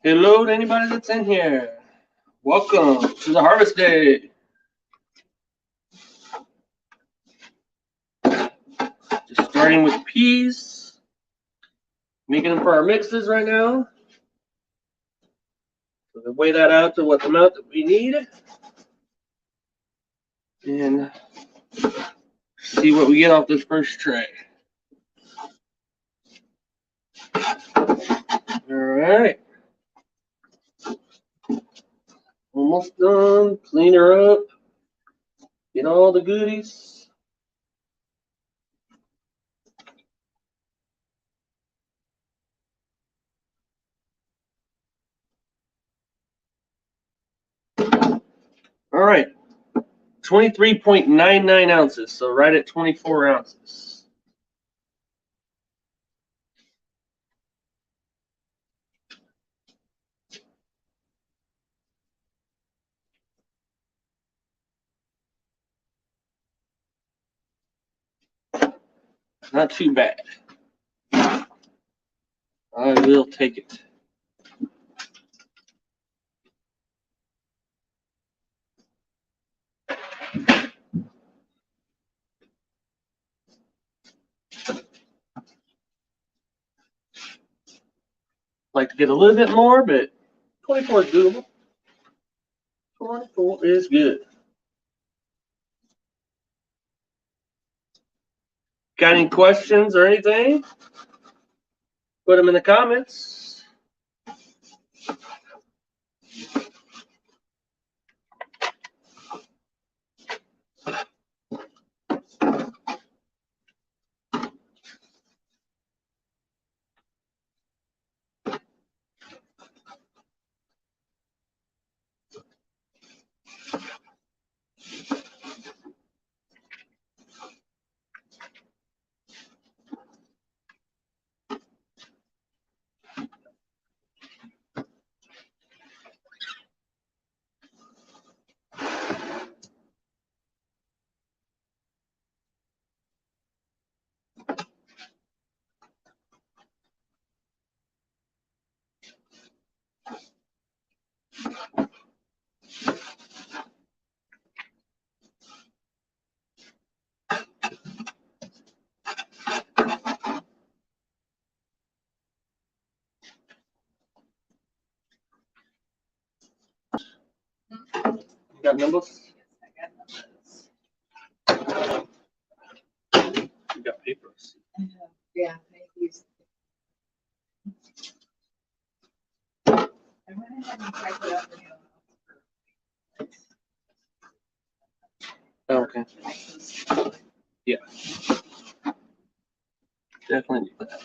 Hello to anybody that's in here. Welcome to the Harvest Day. Just starting with peas. Making them for our mixes right now. So we'll weigh that out to what amount that we need. And see what we get off this first tray. All right. Almost done. Clean her up. Get all the goodies. All right. 23.99 ounces. So right at 24 ounces. Not too bad. I will take it. Like to get a little bit more, but 24 is doable. 24 is good. Got any questions or anything? Put them in the comments. You got numbers? You got papers. Yeah, I used I went ahead and typed it up for you. Okay. Yeah. Definitely do that.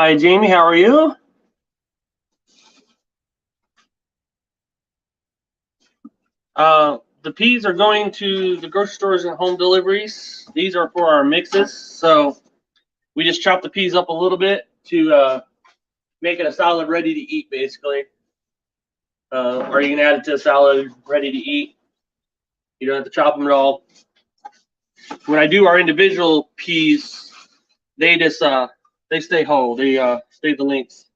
Hi, Jamie. How are you? The peas are going to the grocery stores and home deliveries. These are for our mixes. So we just chop the peas up a little bit to make it a salad ready to eat, basically. Or you can add it to a salad ready to eat. You don't have to chop them at all. When I do our individual peas, they just they stay whole. They stay the length,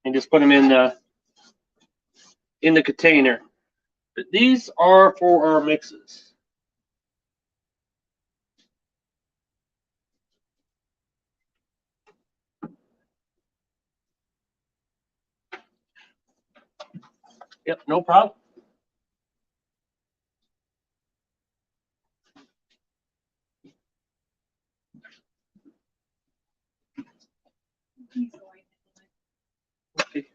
and just put them in the container. But these are for our mixes. Yep, no problem. Okay.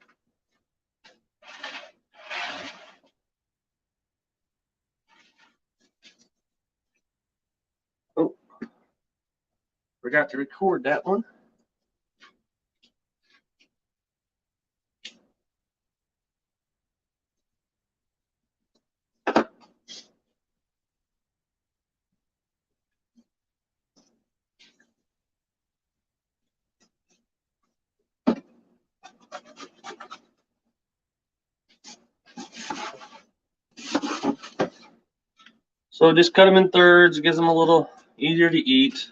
Oh, forgot to record that one. So just cut them in thirds, gives them a little easier to eat.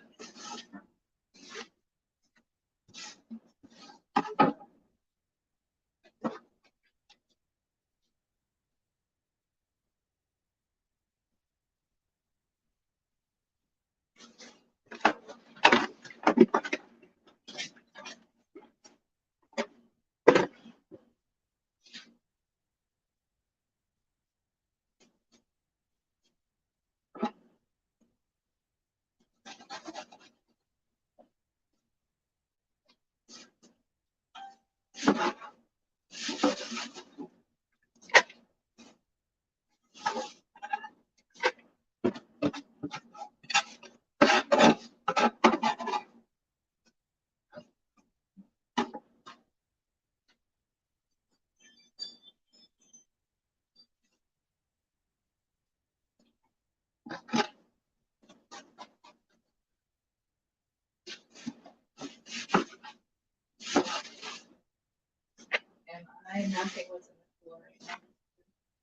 And I nothing was in the floor right now.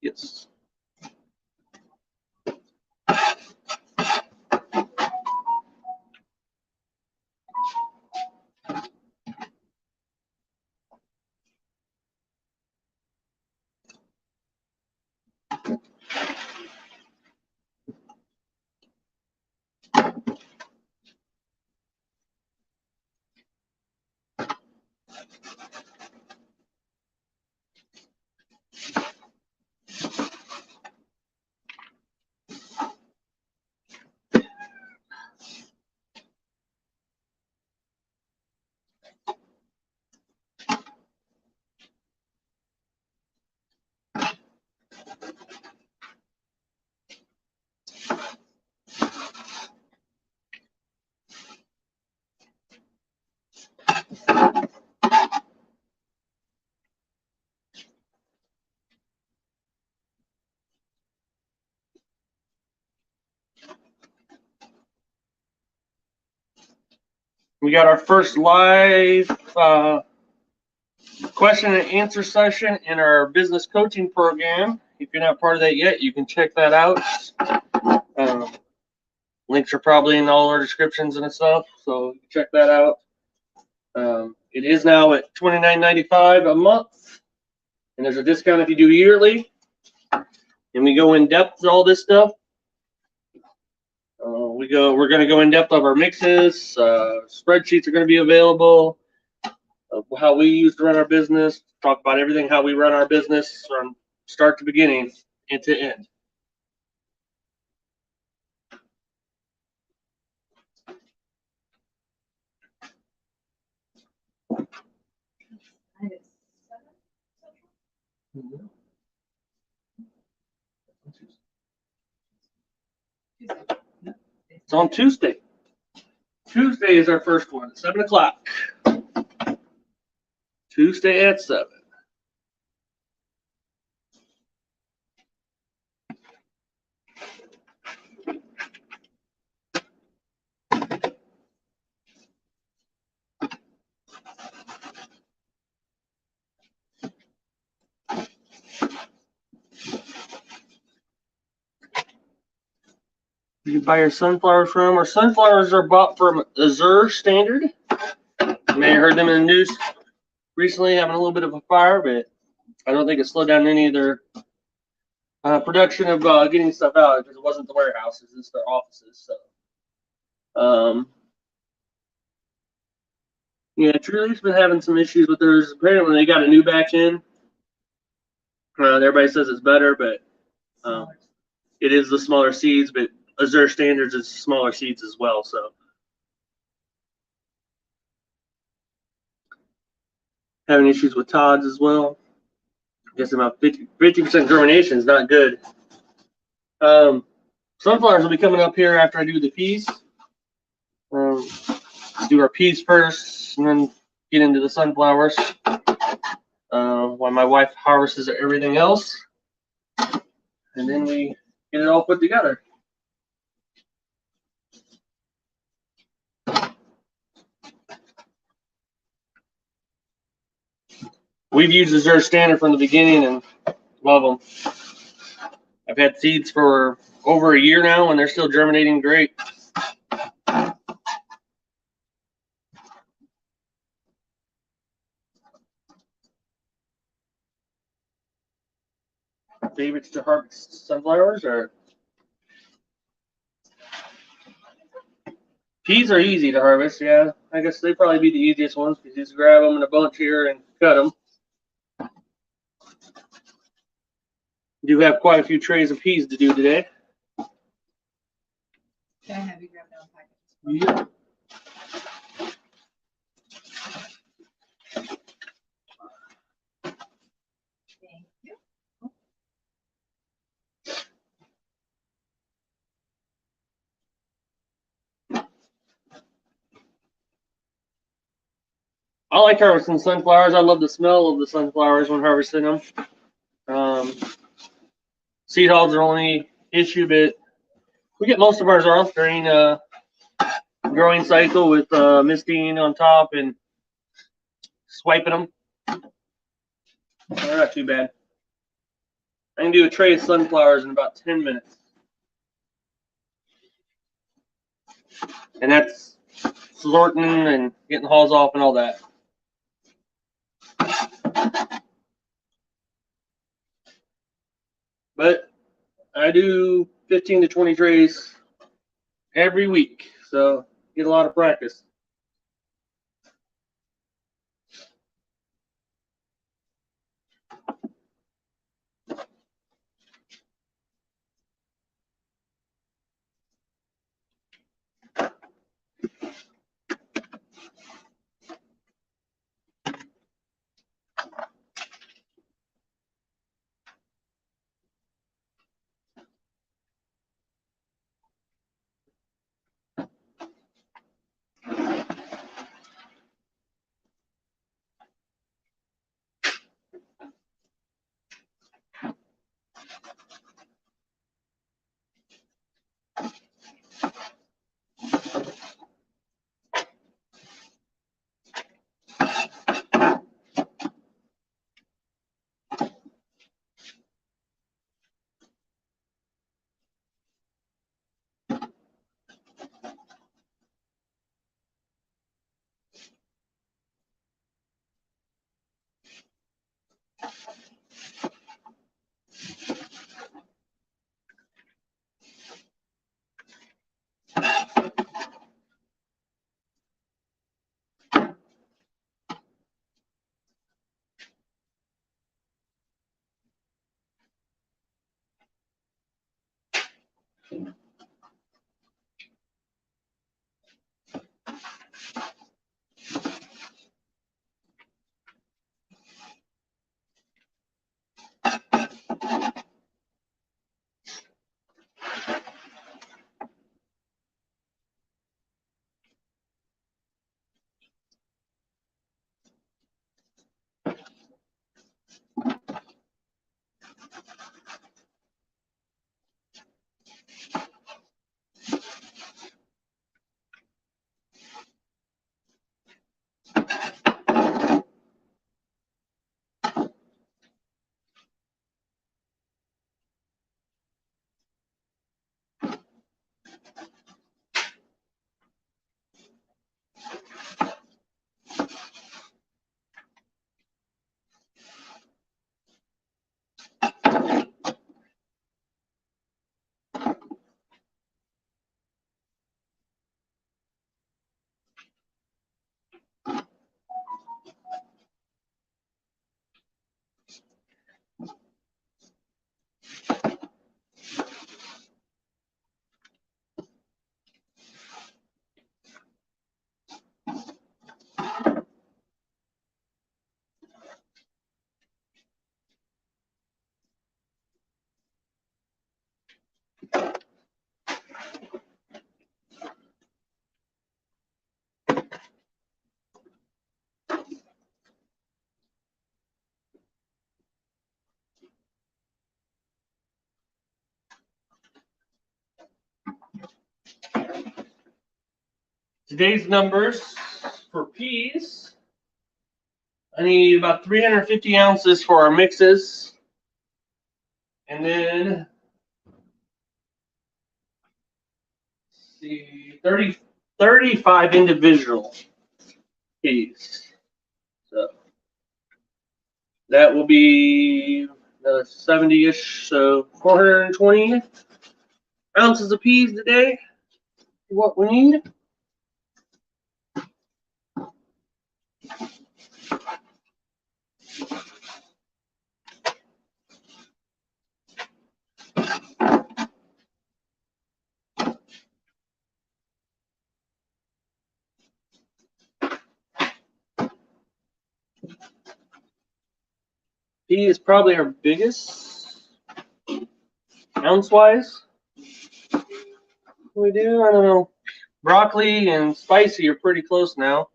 Yes. We got our first live question and answer session in our business coaching program. If you're not part of that yet, you can check that out. Links are probably in all our descriptions and stuff, so check that out. It is now at $29.95 a month, and there's a discount if you do yearly. And we go in depth with all this stuff. We're going to go in depth of our mixes. Spreadsheets are going to be available. How we use to run our business. Talk about everything how we run our business from start to beginning, end to end. It's on Tuesday. Tuesday is our first one, 7 o'clock. Tuesday at 7. You can buy your sunflowers from. Our sunflowers are bought from Azure Standard. You may have heard them in the news recently having a little bit of a fire, but I don't think it slowed down any of their production of getting stuff out because it wasn't the warehouses, it's their offices. So, yeah, Truly's been having some issues with theirs. Apparently, they got a new batch in. Everybody says it's better, but it is the smaller seeds. But Azure Standards is smaller seeds as well. So, having issues with Todd's as well. I guess about 50% germination is not good. Sunflowers will be coming up here after I do the peas. Do our peas first, and then get into the sunflowers. While my wife harvests everything else, and then we get it all put together. We've used Azure Standard from the beginning and love them. I've had seeds for over a year now, and they're still germinating great. Favorites to harvest sunflowers or peas are easy to harvest. Yeah, I guess they'd probably be the easiest ones because you just grab them in a bunch here and cut them. Do have quite a few trays of peas to do today. Can I have you grab that package? Yeah. Thank you. I like harvesting sunflowers. I love the smell of the sunflowers when harvesting them. Seed hogs are only issue, but we get most of ours off during growing cycle with misting on top and swiping them. They're not too bad. I can do a tray of sunflowers in about 10 minutes. And that's sorting and getting hulls off and all that. But I do 15 to 20 trays every week, so get a lot of practice. Today's numbers for peas. I need about 350 ounces for our mixes. And then, let's see, 35 individual peas. So that will be 70-ish, so 420 ounces of peas today. What we need. Pea is probably our biggest ounce-wise. We do, I don't know. Broccoli and spicy are pretty close now.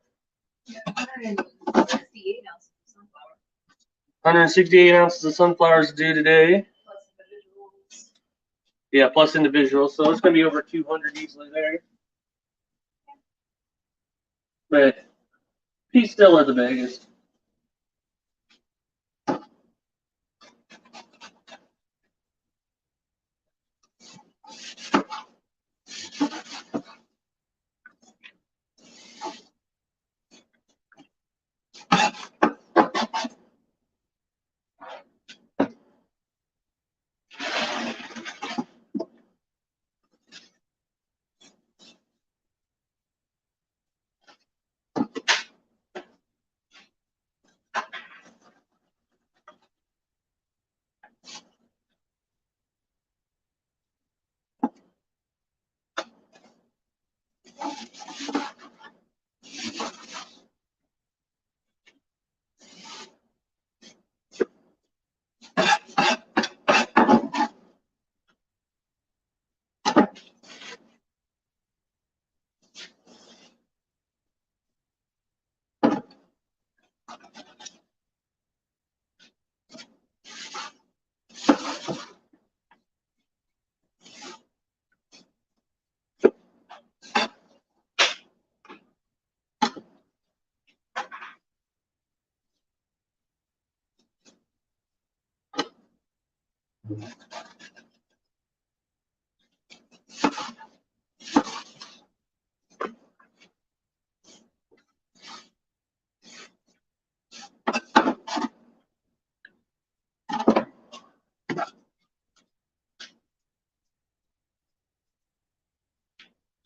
Yeah, 168 ounces of sunflower. 168 ounces of sunflowers due today. Plus individuals. Yeah, plus individuals, so it's going to be over 200 easily there. But peas still are the biggest.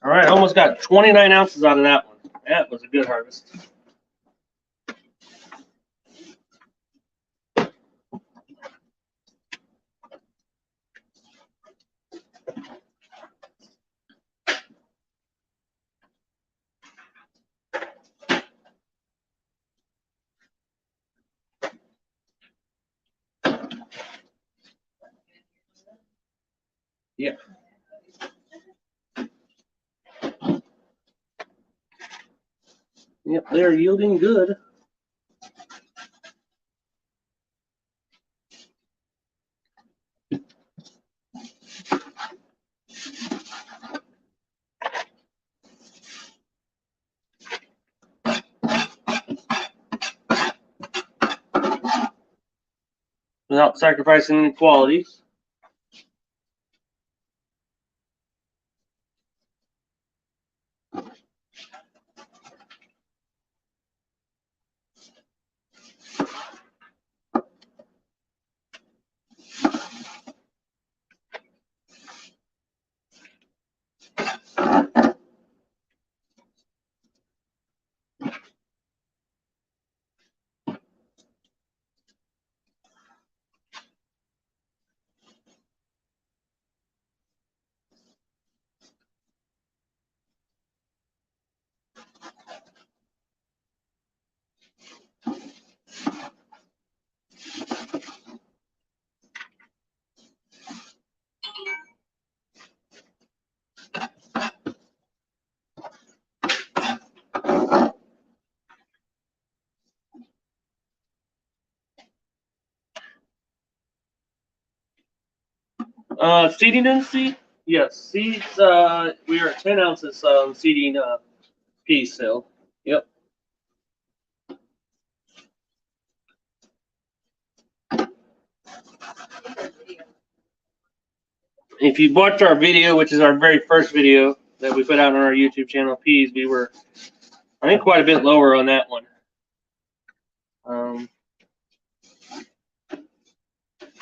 All right, almost got 29 ounces out of that one. That was a good harvest. Yeah. Yep, they're yielding good. Without sacrificing any qualities. Seeding density? Yes, seeds, we are at 10 ounces seeding Peas sale. Yep. If you watched our video, which is our very first video that we put out on our YouTube channel, Peas, we were, I think, quite a bit lower on that one. I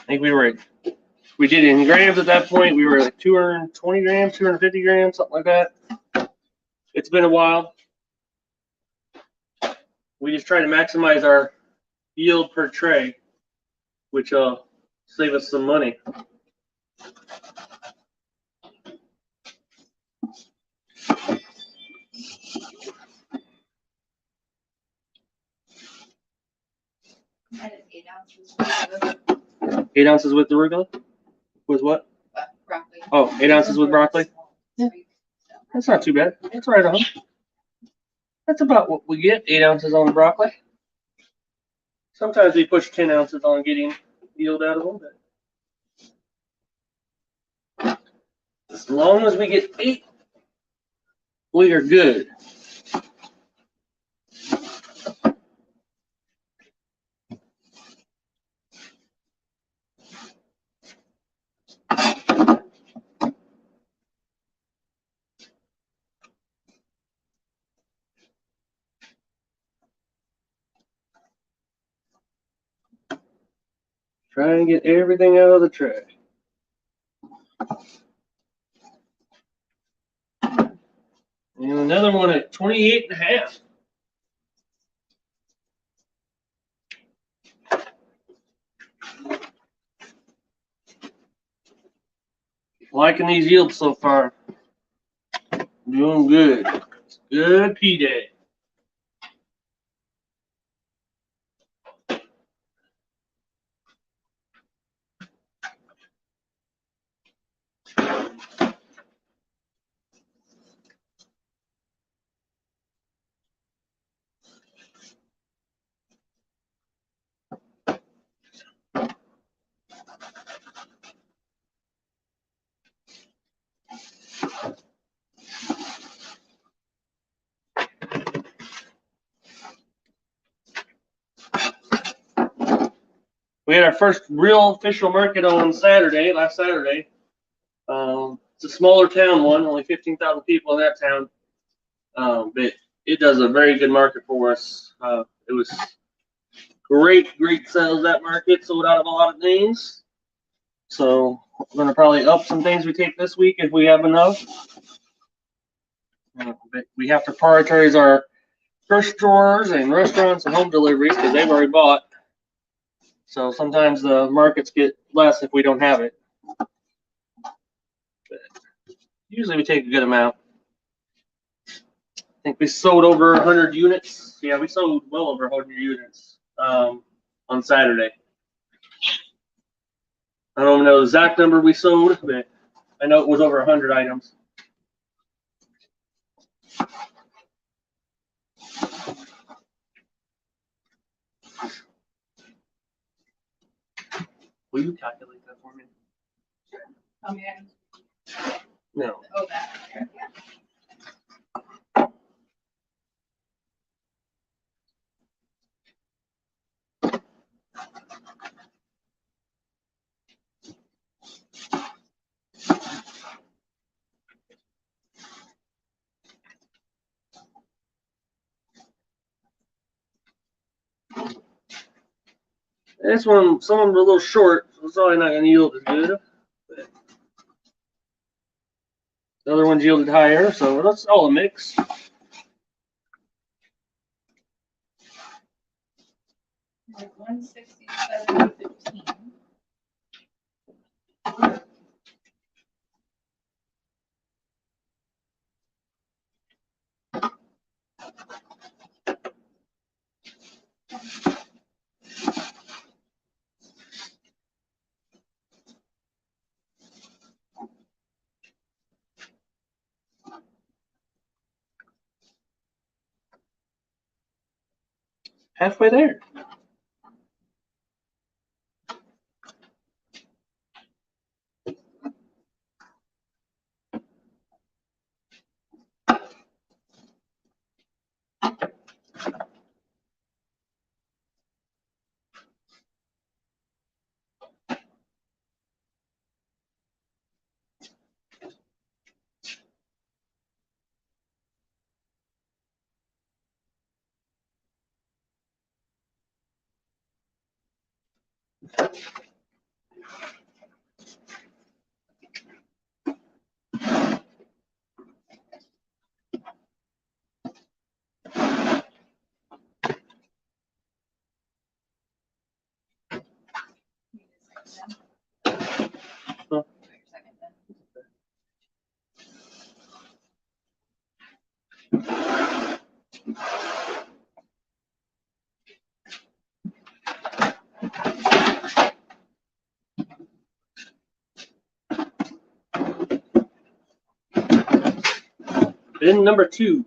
think we did it in grams at that point. We were like 220 grams, 250 grams, something like that. It's been a while. We just try to maximize our yield per tray, which will save us some money. That is 8 ounces. 8 ounces with arugula? With what? Broccoli. Oh, 8 ounces with broccoli? Yeah. That's not too bad. That's right on. That's about what we get, 8 ounces on broccoli. Sometimes we push 10 ounces on getting yield out a little bit. As long as we get 8, we are good. Try and get everything out of the tray. And another one at 28.5. Liking these yields so far. Doing good. It's good pea day. We had our first real official market on Saturday, last Saturday. It's a smaller town one, only 15,000 people in that town. But it does a very good market for us. It was great sales that market, sold out of a lot of things. So we're going to probably up some things we take this week if we have enough. But we have to prioritize our grocery stores and restaurants and home deliveries because they've already bought. So sometimes the markets get less if we don't have it. But usually we take a good amount. I think we sold over 100 units. Yeah, we sold well over 100 units on Saturday. I don't know the exact number we sold, but I know it was over 100 items. Will you calculate that for me? Oh, man. No. Oh, that. Yeah. This one, some of them are a little short, so it's probably not going to yield as good. But the other ones yielded higher, so that's all a mix. Like 167.15. Halfway there. Bin number 2.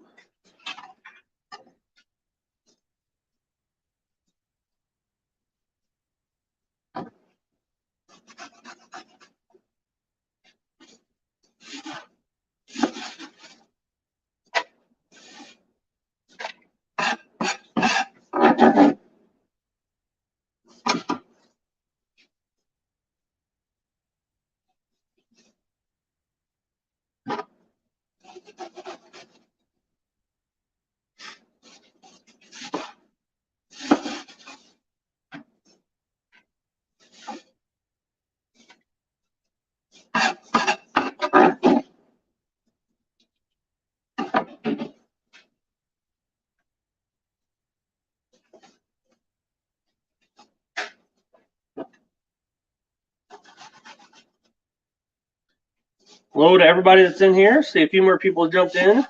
Hello to everybody that's in here. See a few more people jumped in.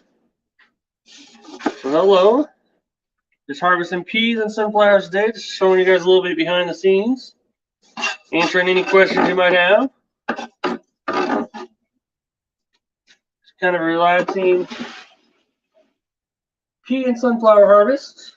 So hello. Just harvesting peas and sunflowers today, just showing you guys a little bit behind the scenes, answering any questions you might have. Just kind of a relaxing pea and sunflower harvest.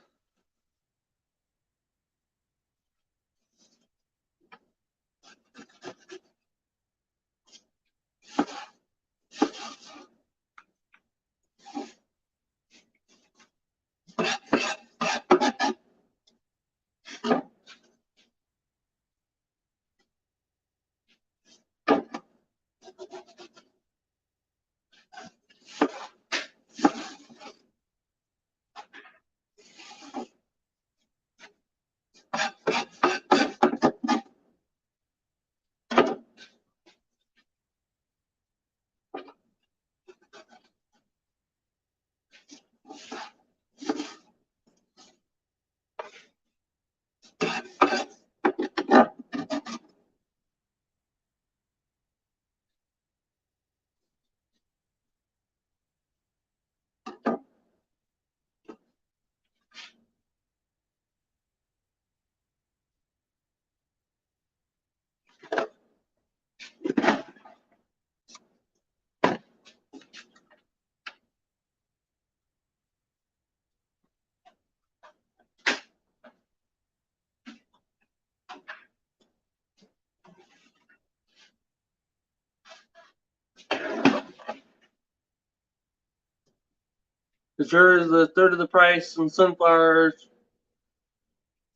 The sure is a third of the price on sunflowers.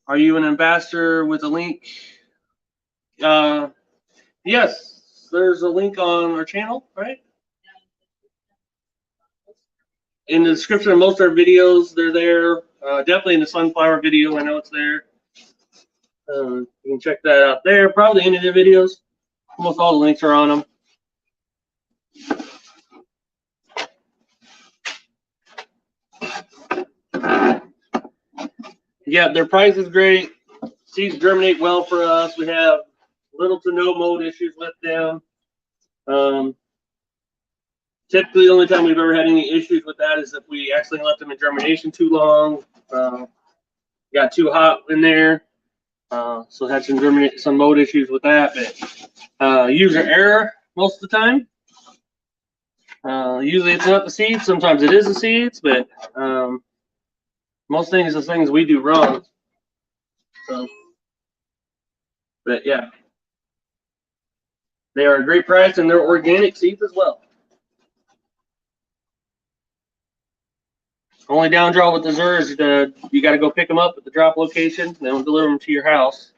Are you an ambassador with a link? Yes, there's a link on our channel, right? In the description of most of our videos, they're there. Definitely in the sunflower video, I know it's there. You can check that out there. Probably any of the videos. Almost all the links are on them. Yeah, their price is great. Seeds germinate well for us. We have little to no mold issues with them. Typically, the only time we've ever had any issues with that is if we accidentally left them in germination too long. Got too hot in there. So had some mold issues with that, but user error most of the time. Usually it's not the seeds. Sometimes it is the seeds, but most things are things we do wrong. So, but yeah, they are a great price and they're organic seeds as well. Only down draw with the Zur is you got to go pick them up at the drop location. They don't deliver them to your house.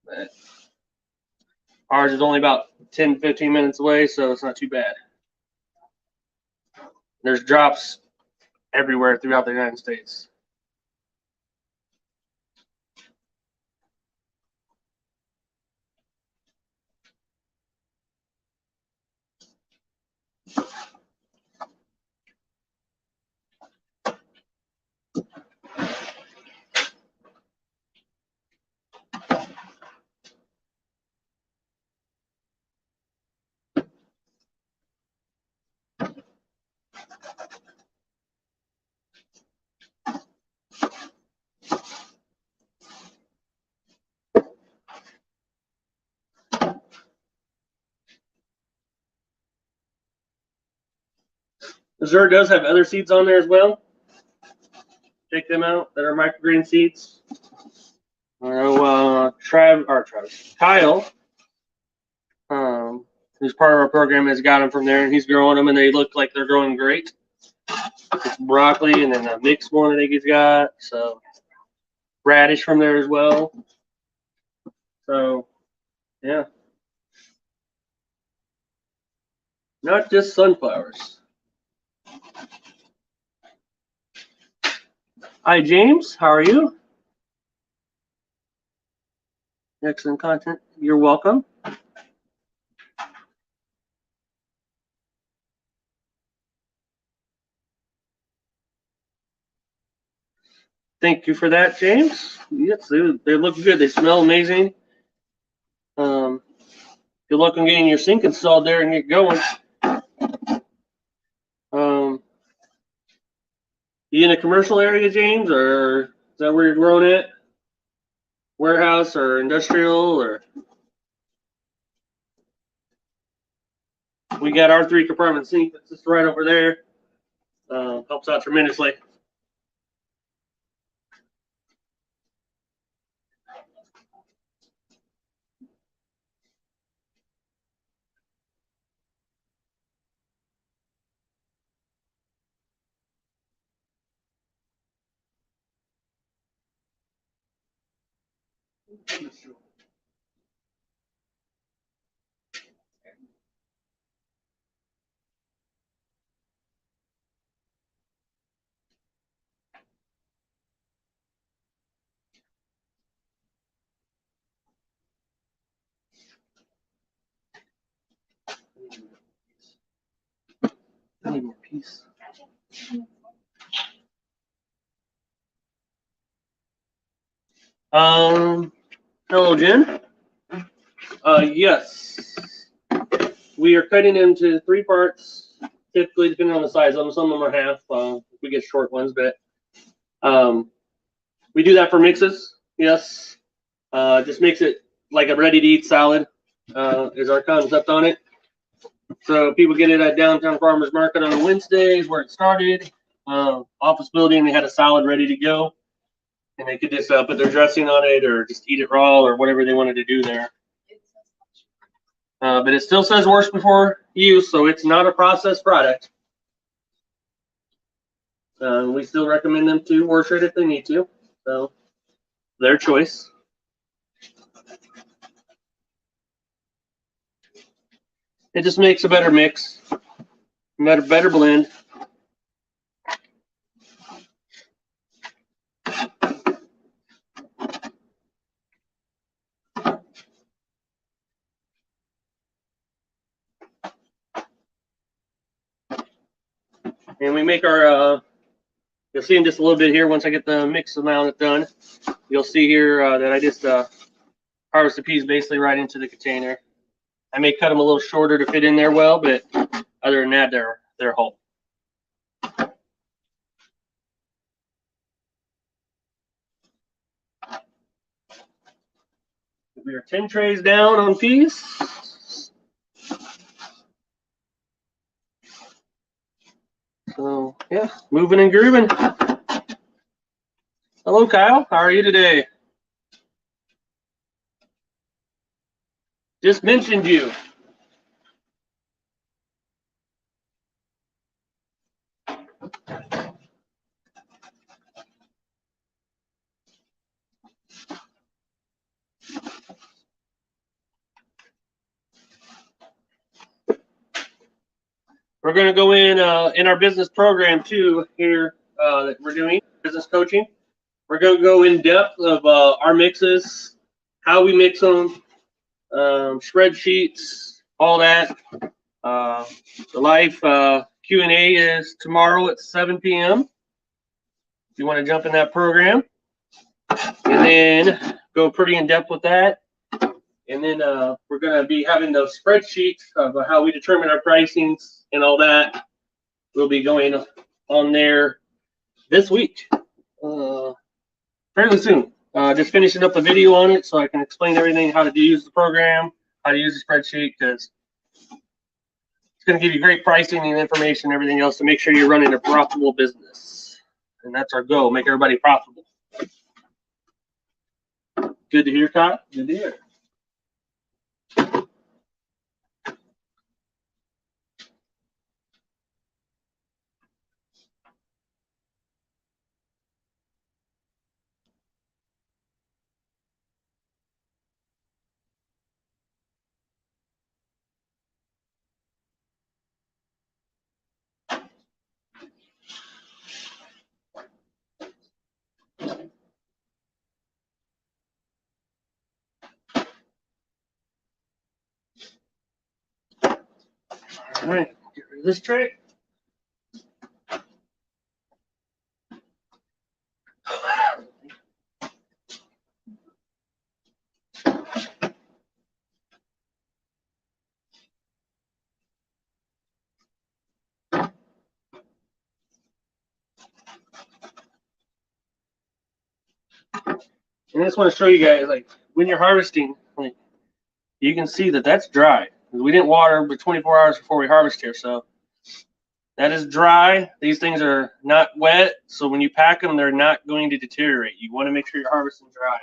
But ours is only about 10, 15 minutes away, so it's not too bad. There's drops everywhere throughout the United States. Missouri does have other seeds on there as well. Check them out. That are microgreen seeds. Kyle, who's part of our program, has got them from there, and he's growing them, and they look like they're growing great. It's broccoli, and then a mixed one I think he's got. So radish from there as well. So yeah, not just sunflowers. Hi James, how are you? Excellent content. You're welcome. Thank you for that, James. Yes, they look good. They smell amazing. Good luck on getting your sink installed there and get going. You in a commercial area, James, or is that where you're growing at? Warehouse or industrial, or? We got our 3-compartment sink that's just right over there. Helps out tremendously. I need more peas. Hello, Jen. Yes. We are cutting into 3 parts, typically depending on the size of them. Some of them are half. We get short ones, but we do that for mixes. Yes. Just makes it like a ready-to-eat salad is our concept on it. So people get it at Downtown Farmers Market on Wednesdays, where it started. Office building, they had a salad ready to go, and they could just put their dressing on it, or just eat it raw, or whatever they wanted to do there. But it still says wash before use, so it's not a processed product. We still recommend them to wash it if they need to. So their choice. It just makes a better mix, better blend. And we make our, you'll see in just a little bit here, once I get the mix amount done, you'll see here that I just harvest the peas basically right into the container. I may cut them a little shorter to fit in there well, but other than that, they're whole. We are 10 trays down on peas. So yeah, moving and grooving. Hello, Kyle. How are you today? Just mentioned you. We're going to go in our business program too here that we're doing, business coaching. We're going to go in depth of our mixes, how we mix them, spreadsheets, all that. The live Q&A is tomorrow at 7 p.m. If you want to jump in that program, and then go pretty in depth with that. And then we're going to be having those spreadsheets of how we determine our pricings and all that. We'll be going on there this week, fairly soon. Just finishing up a video on it so I can explain everything, how to use the program, how to use the spreadsheet, because it's going to give you great pricing and information and everything else to make sure you're running a profitable business. And that's our goal, make everybody profitable. Good to hear, Kyle? Good to hear. All right, get rid of this tray. And I just want to show you guys, like, when you're harvesting, like, you can see that that's dry. We didn't water but 24 hours before we harvest here, so that is dry. These things are not wet, so when you pack them, they're not going to deteriorate. You want to make sure you're harvesting dry.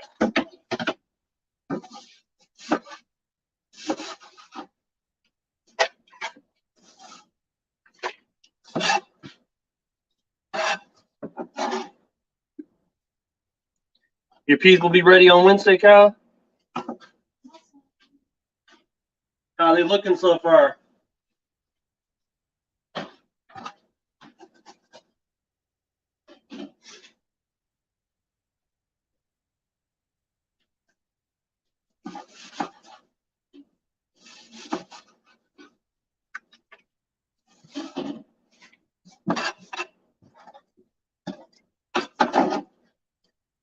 Your peas will be ready on Wednesday, Kyle. How are they looking so far?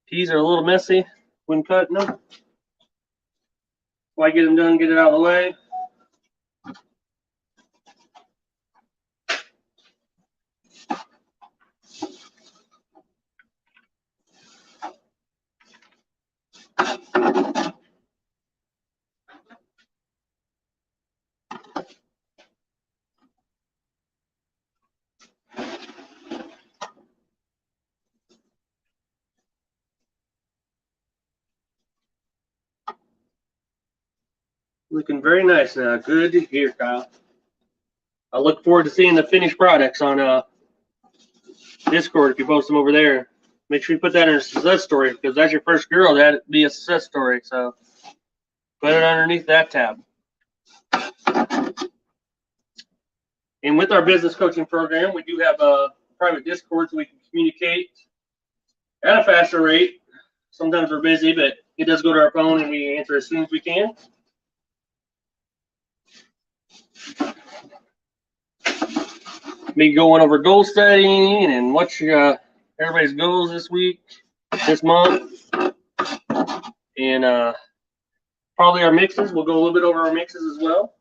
Peas are a little messy when cutting them. Why get them done, get it out of the way. Looking very nice now. Good to hear, Kyle. I look forward to seeing the finished products on Discord if you post them over there. Make sure you put that in a success story because that's your first girl. That'd be a success story. So put it underneath that tab. And with our business coaching program, we do have a private Discord so we can communicate at a faster rate. Sometimes we're busy, but it does go to our phone and we answer as soon as we can. Me going over goal setting and what's everybody's goals this week, this month, and probably our mixes. We'll go a little bit over our mixes as well.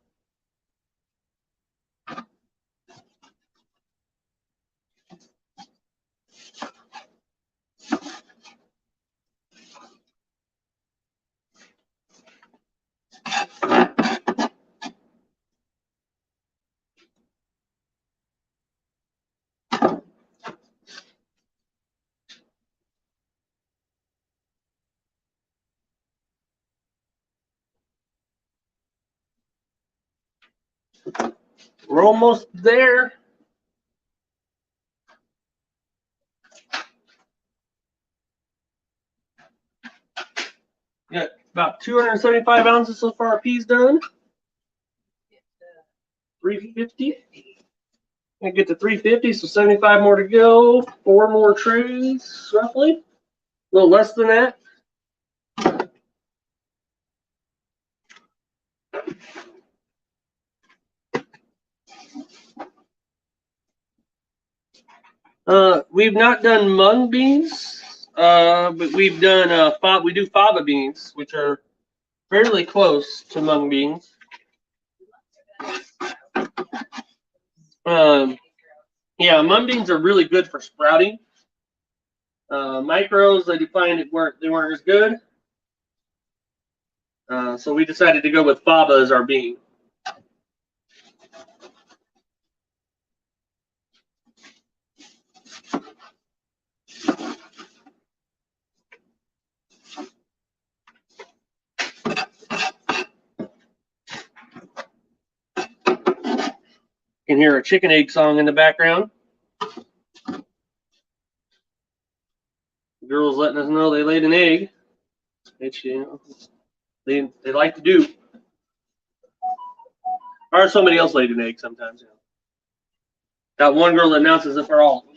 We're almost there. Got about 275 ounces so far. Peas done. 350. I get to 350, so 75 more to go. 4 more trays, roughly. A little less than that. We've not done mung beans, but we've done we do fava beans, which are fairly close to mung beans. Yeah, mung beans are really good for sprouting. Micros, I find they weren't as good. So we decided to go with fava as our bean. You can hear a chicken egg song in the background. The girls letting us know they laid an egg, which, you know, they like to do. Or somebody else laid an egg sometimes. You know. Got one girl that announces it for all of them.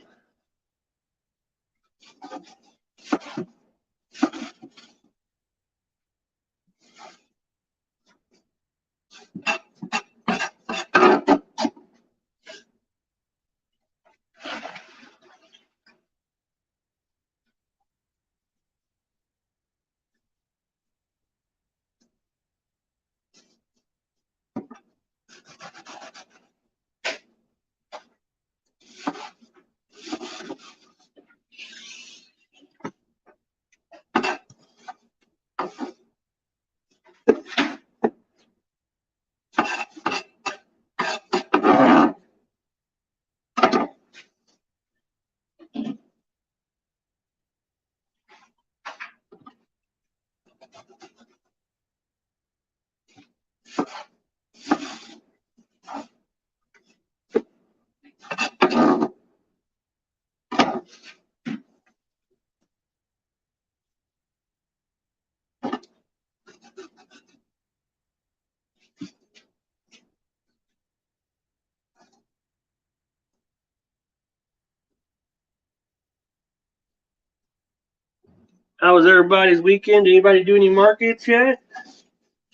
How was everybody's weekend? Did anybody do any markets yet?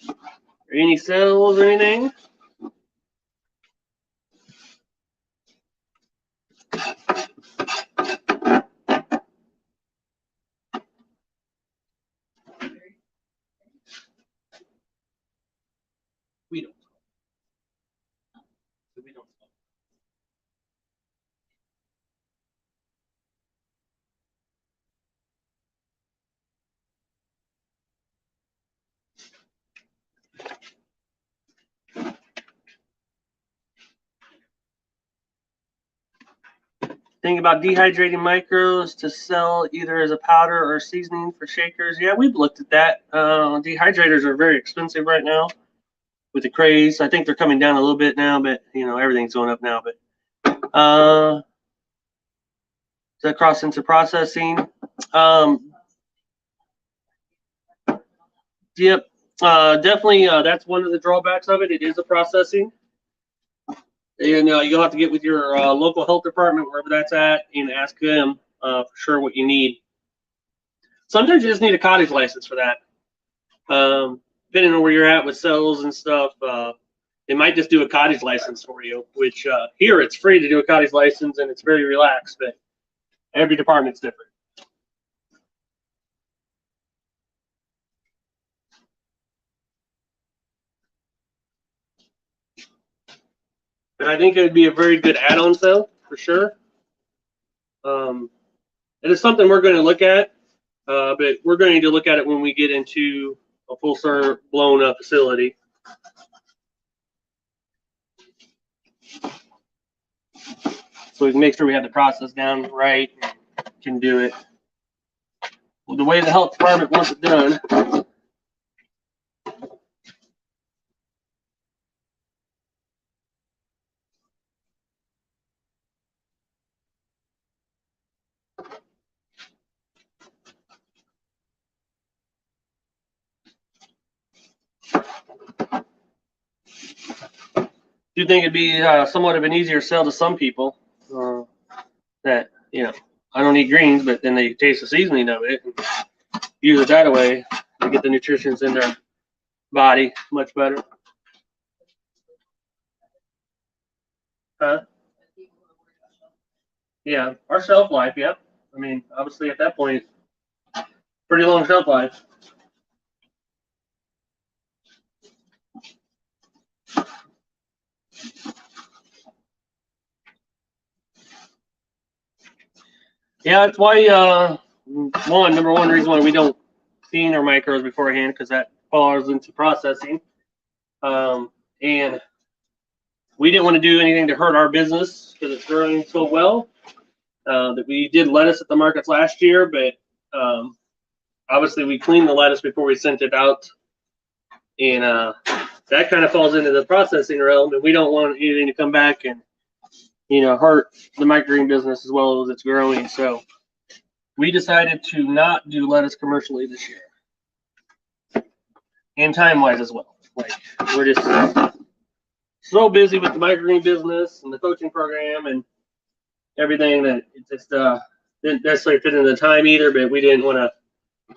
Or any sales or anything? We don't. We don't. Think about dehydrating micros to sell either as a powder or seasoning for shakers. Yeah, we've looked at that. Dehydrators are very expensive right now with the craze. I think they're coming down a little bit now, but you know everything's going up now. But does that cross into processing? Yep, definitely. That's one of the drawbacks of it. It is a processing. And you'll have to get with your local health department, wherever that's at, and ask them for sure what you need. Sometimes you just need a cottage license for that. Depending on where you're at with cells and stuff, they might just do a cottage license for you, which here it's free to do a cottage license and it's very relaxed, but every department's different. But I think it would be a very good add-on sale for sure. It is something we're going to look at, but we're going to look at it when we get into a full-serve blown-up facility. So we can make sure we have the process down right, can do it well, the way the health department wants it done. Do you think it'd be somewhat of an easier sell to some people that, you know, I don't eat greens, but then they taste the seasoning of it and use it that way to get the nutrients in their body much better. Yeah, our shelf life, yep. I mean, obviously at that point, pretty long shelf life. Yeah, that's why number one reason why we don't clean our micros beforehand, because that falls into processing. And we didn't want to do anything to hurt our business because it's growing so well. That we did lettuce at the markets last year, but obviously we cleaned the lettuce before we sent it out, and that kind of falls into the processing realm, and we don't want anything to come back and, hurt the microgreen business as well as it's growing. So we decided to not do lettuce commercially this year, and time-wise as well. Like, we're just so busy with the microgreen business and the coaching program and everything that it just didn't necessarily fit into the time either, but we didn't want to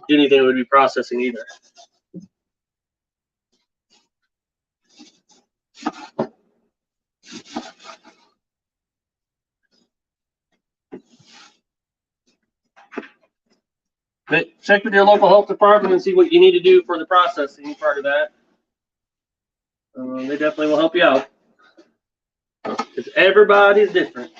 do anything that would be processing either. But check with your local health department and see what you need to do for the processing part of that. They definitely will help you out, because everybody's different.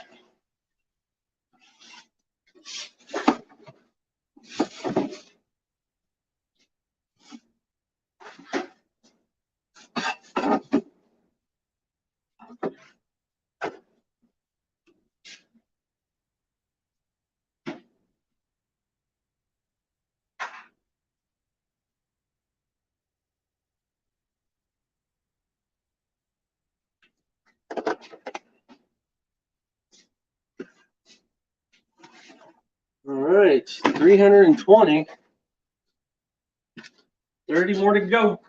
All right, 320. 30 more to go.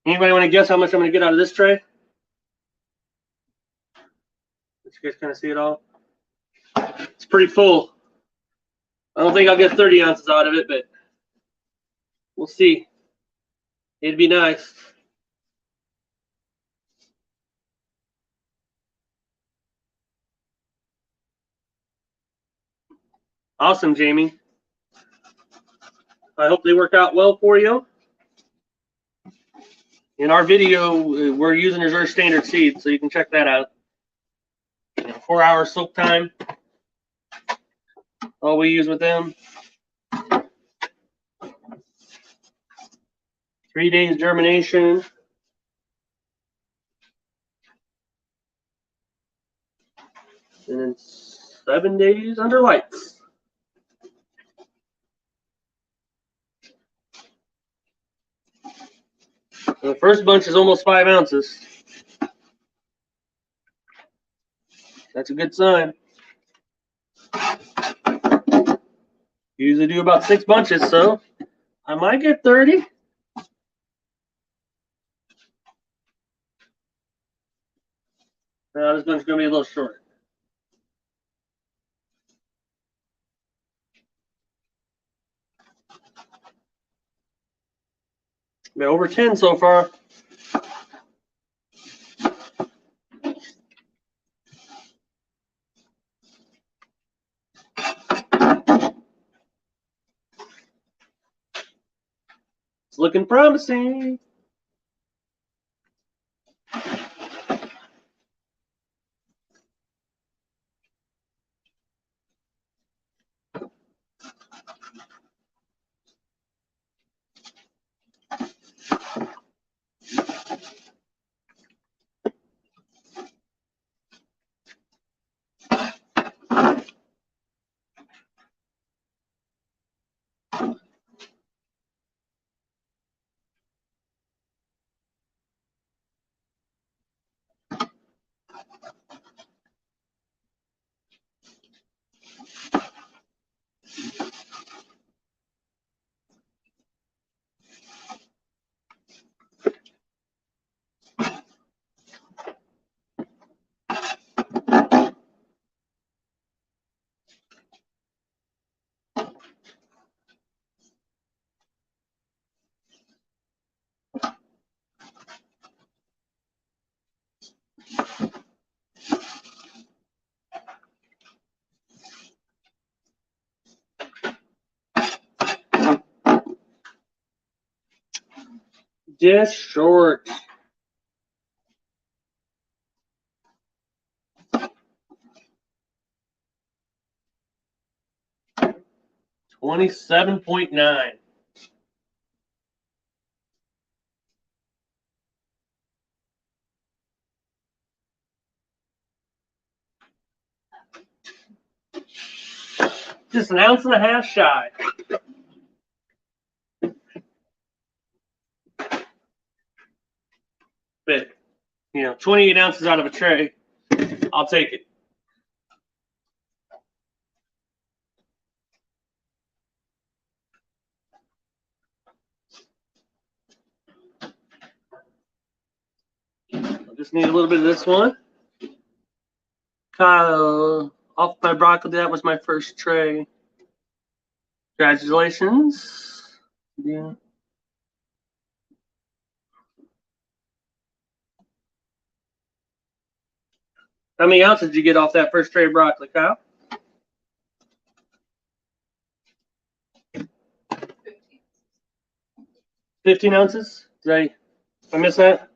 Anybody want to guess how much I'm going to get out of this tray? Did you guys kind of see it all? It's pretty full. I don't think I'll get 30 ounces out of it, but we'll see. It'd be nice. Awesome, Jamie. I hope they work out well for you. In our video, we're using Reserve Standard seeds, so you can check that out. 4-hour soak time. All we use with them. 3 days germination. And then 7 days under lights. The first bunch is almost 5 ounces. That's a good sign. Usually do about 6 bunches, so I might get 30. This bunch is going to be a little short. Been over 10 so far. It's looking promising. Just short. $27.9. Just an ounce and a half shy. But, 28 ounces out of a tray, I'll take it. I just need a little bit of this one. Off my broccoli, that was my first tray. Congratulations. Yeah. How many ounces did you get off that first tray of broccoli, Kyle? 15 ounces? Did I miss that?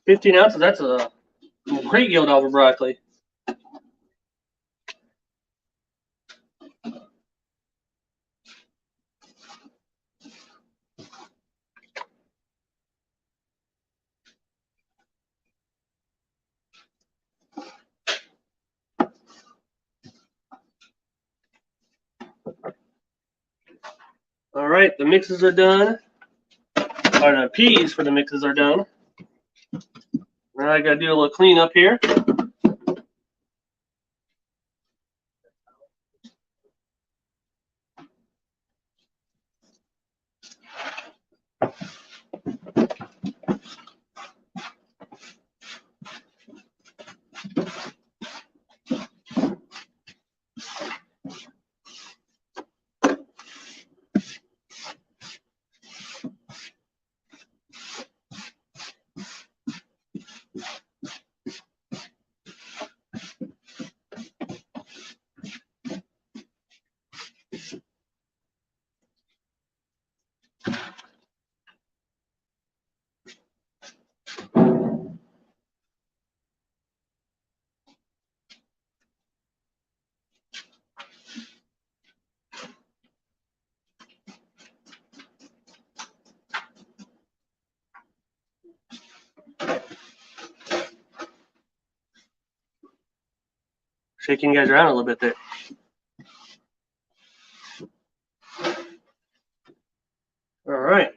15 ounces, that's a great yield off of broccoli. All right, the mixes are done. Or the peas for the mixes are done. Now I gotta do a little cleanup here. Shaking you guys around a little bit there. All right.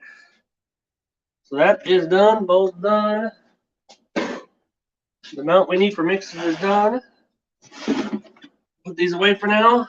So that is done, both done. The amount we need for mixes is done. Put these away for now.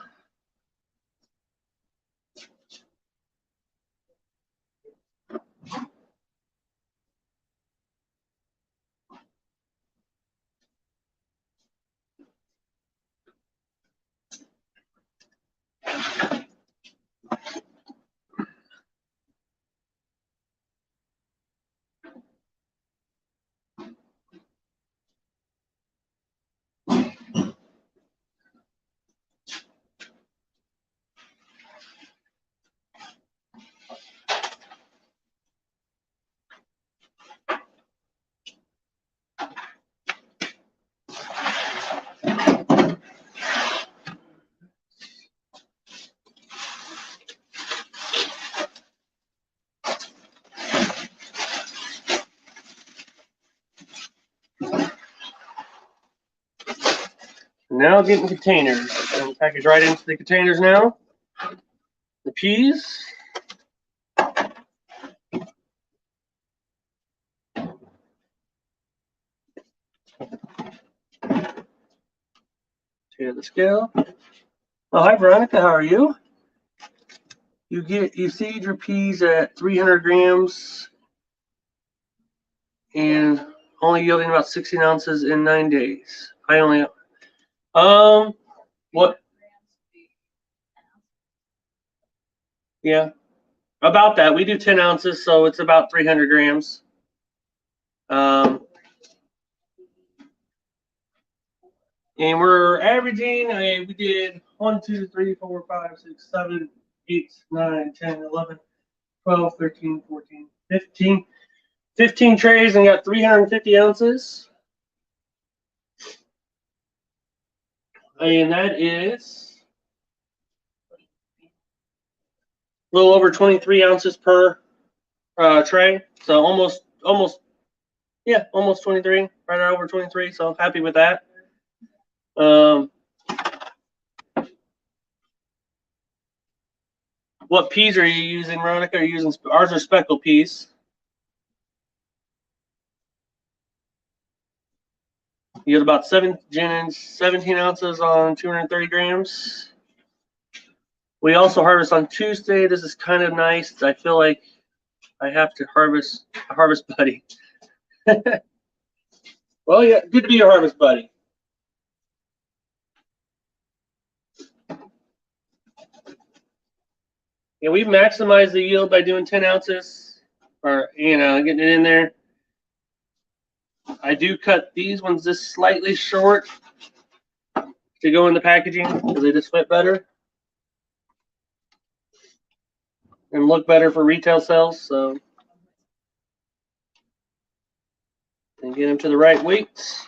Now getting containers. And package right into the containers now. The peas. Tear the scale. Oh, hi Veronica, how are you? You seed your peas at 300 grams and only yielding about 16 ounces in 9 days. What? Yeah, about that. We do 10 ounces, so it's about 300 grams. And we're averaging, we did 1, 2, 3, 4, 5, 6, 7, 8, 9, 10, 11, 12, 13, 14, 15. 15 trays and got 350 ounces. And that is a little over 23 ounces per tray. So almost 23, right over 23. So happy with that. What peas are you using, Veronica? Are you using ours are Speckle Peas? You get about 17 ounces on 230 grams. We also harvest on Tuesday. This is kind of nice. I feel like I have to harvest a harvest buddy. Well, yeah, good to be a harvest buddy. Yeah, we've maximized the yield by doing 10 ounces, or getting it in there. I do cut these ones just slightly short to go in the packaging because they just fit better and look better for retail sales. So, and get them to the right weights.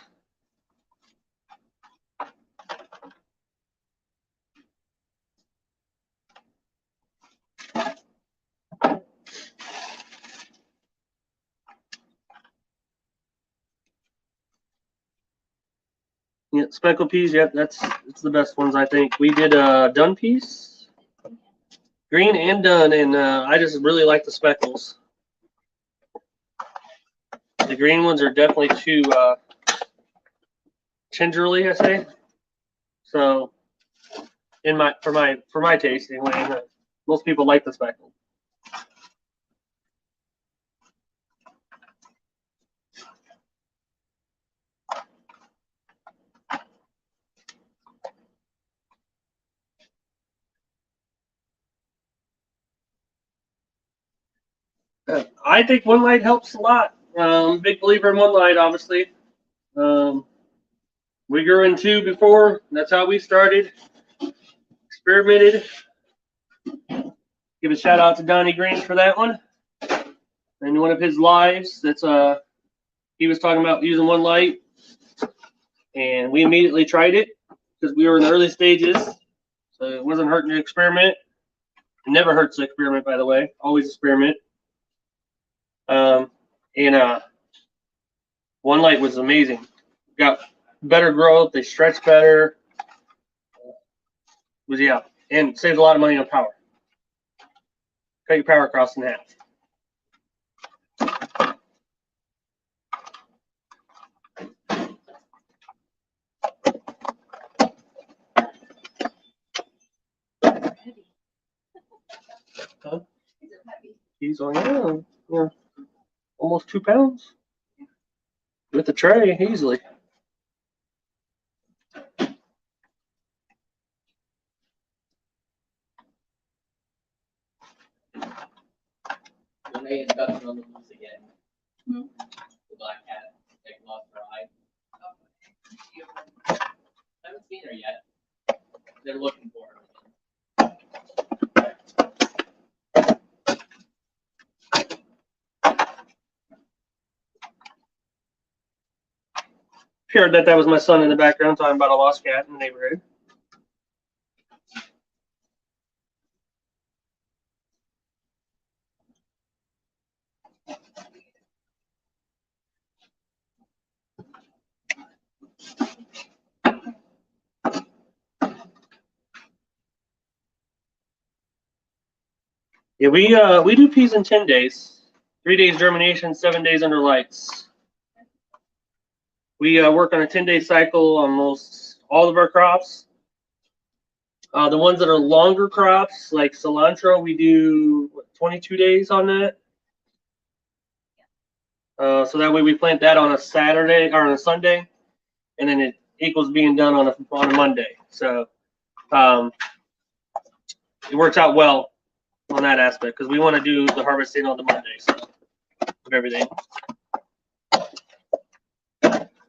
Yeah, Speckle Peas. Yep, it's the best ones I think. We did dun peas, green and dun, and I just really like the speckles. The green ones are definitely too gingerly, I say. So, for my taste anyway, most people like the speckle. I think one light helps a lot. Big believer in one light, obviously. We grew in two before. That's how we started. Experimented. Give a shout out to Donnie Green for that one. And one of his lives, he was talking about using one light, and we immediately tried it because we were in the early stages, so it wasn't hurting to experiment. It never hurts to experiment, by the way. Always experiment. And one light was amazing. Got better growth. They stretch better. And saved a lot of money on power. Cut your power costs in half. Huh? He's on, yeah, almost 2 pounds with the tray easily. When they induction on the loose again, Hmm. the black cat, like lost her eye. I haven't seen her yet. They're looking for her. Heard that was my son in the background talking about a lost cat in the neighborhood. Yeah, we do peas in 10 days. 3 days germination, 7 days under lights. We work on a 10-day cycle on most all of our crops. The ones that are longer crops, like cilantro, we do 22 days on that. So that way we plant that on a Saturday or on a Sunday, and then it equals being done on a Monday. So it works out well on that aspect because we want to do the harvesting on the Monday, so of everything.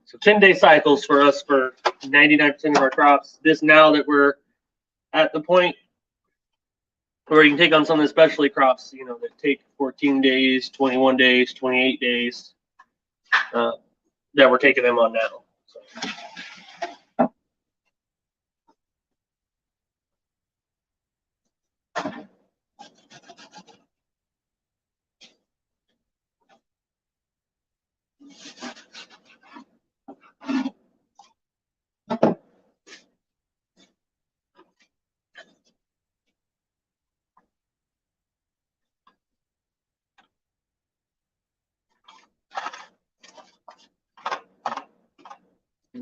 So 10-day cycles for us for 99% of our crops. This now that we're at the point where you can take on some of the specialty crops, that take 14 days, 21 days, 28 days, that we're taking them on now. So.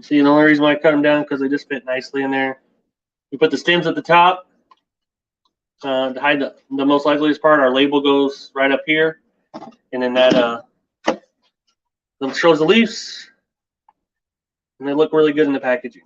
See, the only reason why I cut them down because they just fit nicely in there. We put the stems at the top to hide the most likeliest part. Our label goes right up here, and then that shows the leaves, and they look really good in the packaging.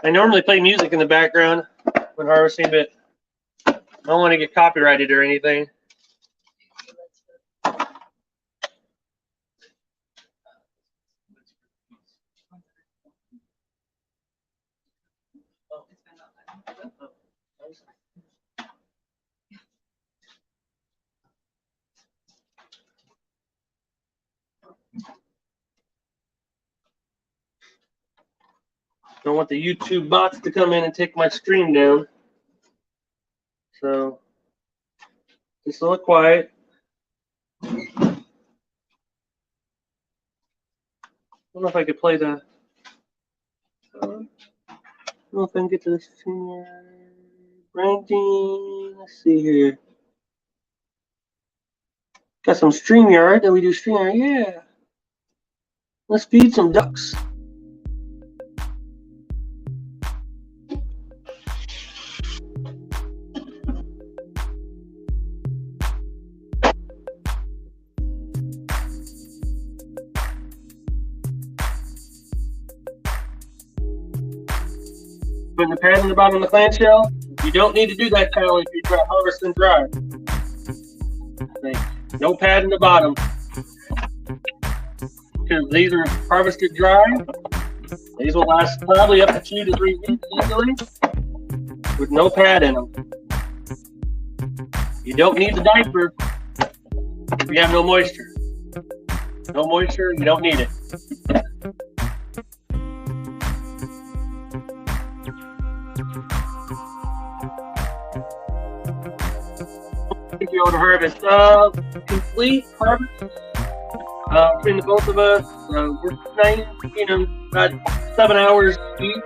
I normally play music in the background when harvesting, but I don't want to get copyrighted or anything. Don't want the YouTube bots to come in and take my stream down. So just a little quiet. I don't know if I could play the. I don't know if I can get to this branding. Let's see here. Got some StreamYard that we do StreamYard. Yeah. Let's feed some ducks. Putting the pad in the bottom of the clamshell. You don't need to do that, Kyle, if you try harvesting dry. No pad in the bottom. Because these are harvested dry. These will last probably up to 2 to 3 weeks easily with no pad in them. You don't need the diaper if you have no moisture. No moisture, you don't need it. Be able to harvest complete harvest Between the both of us, we're about 7 hours each.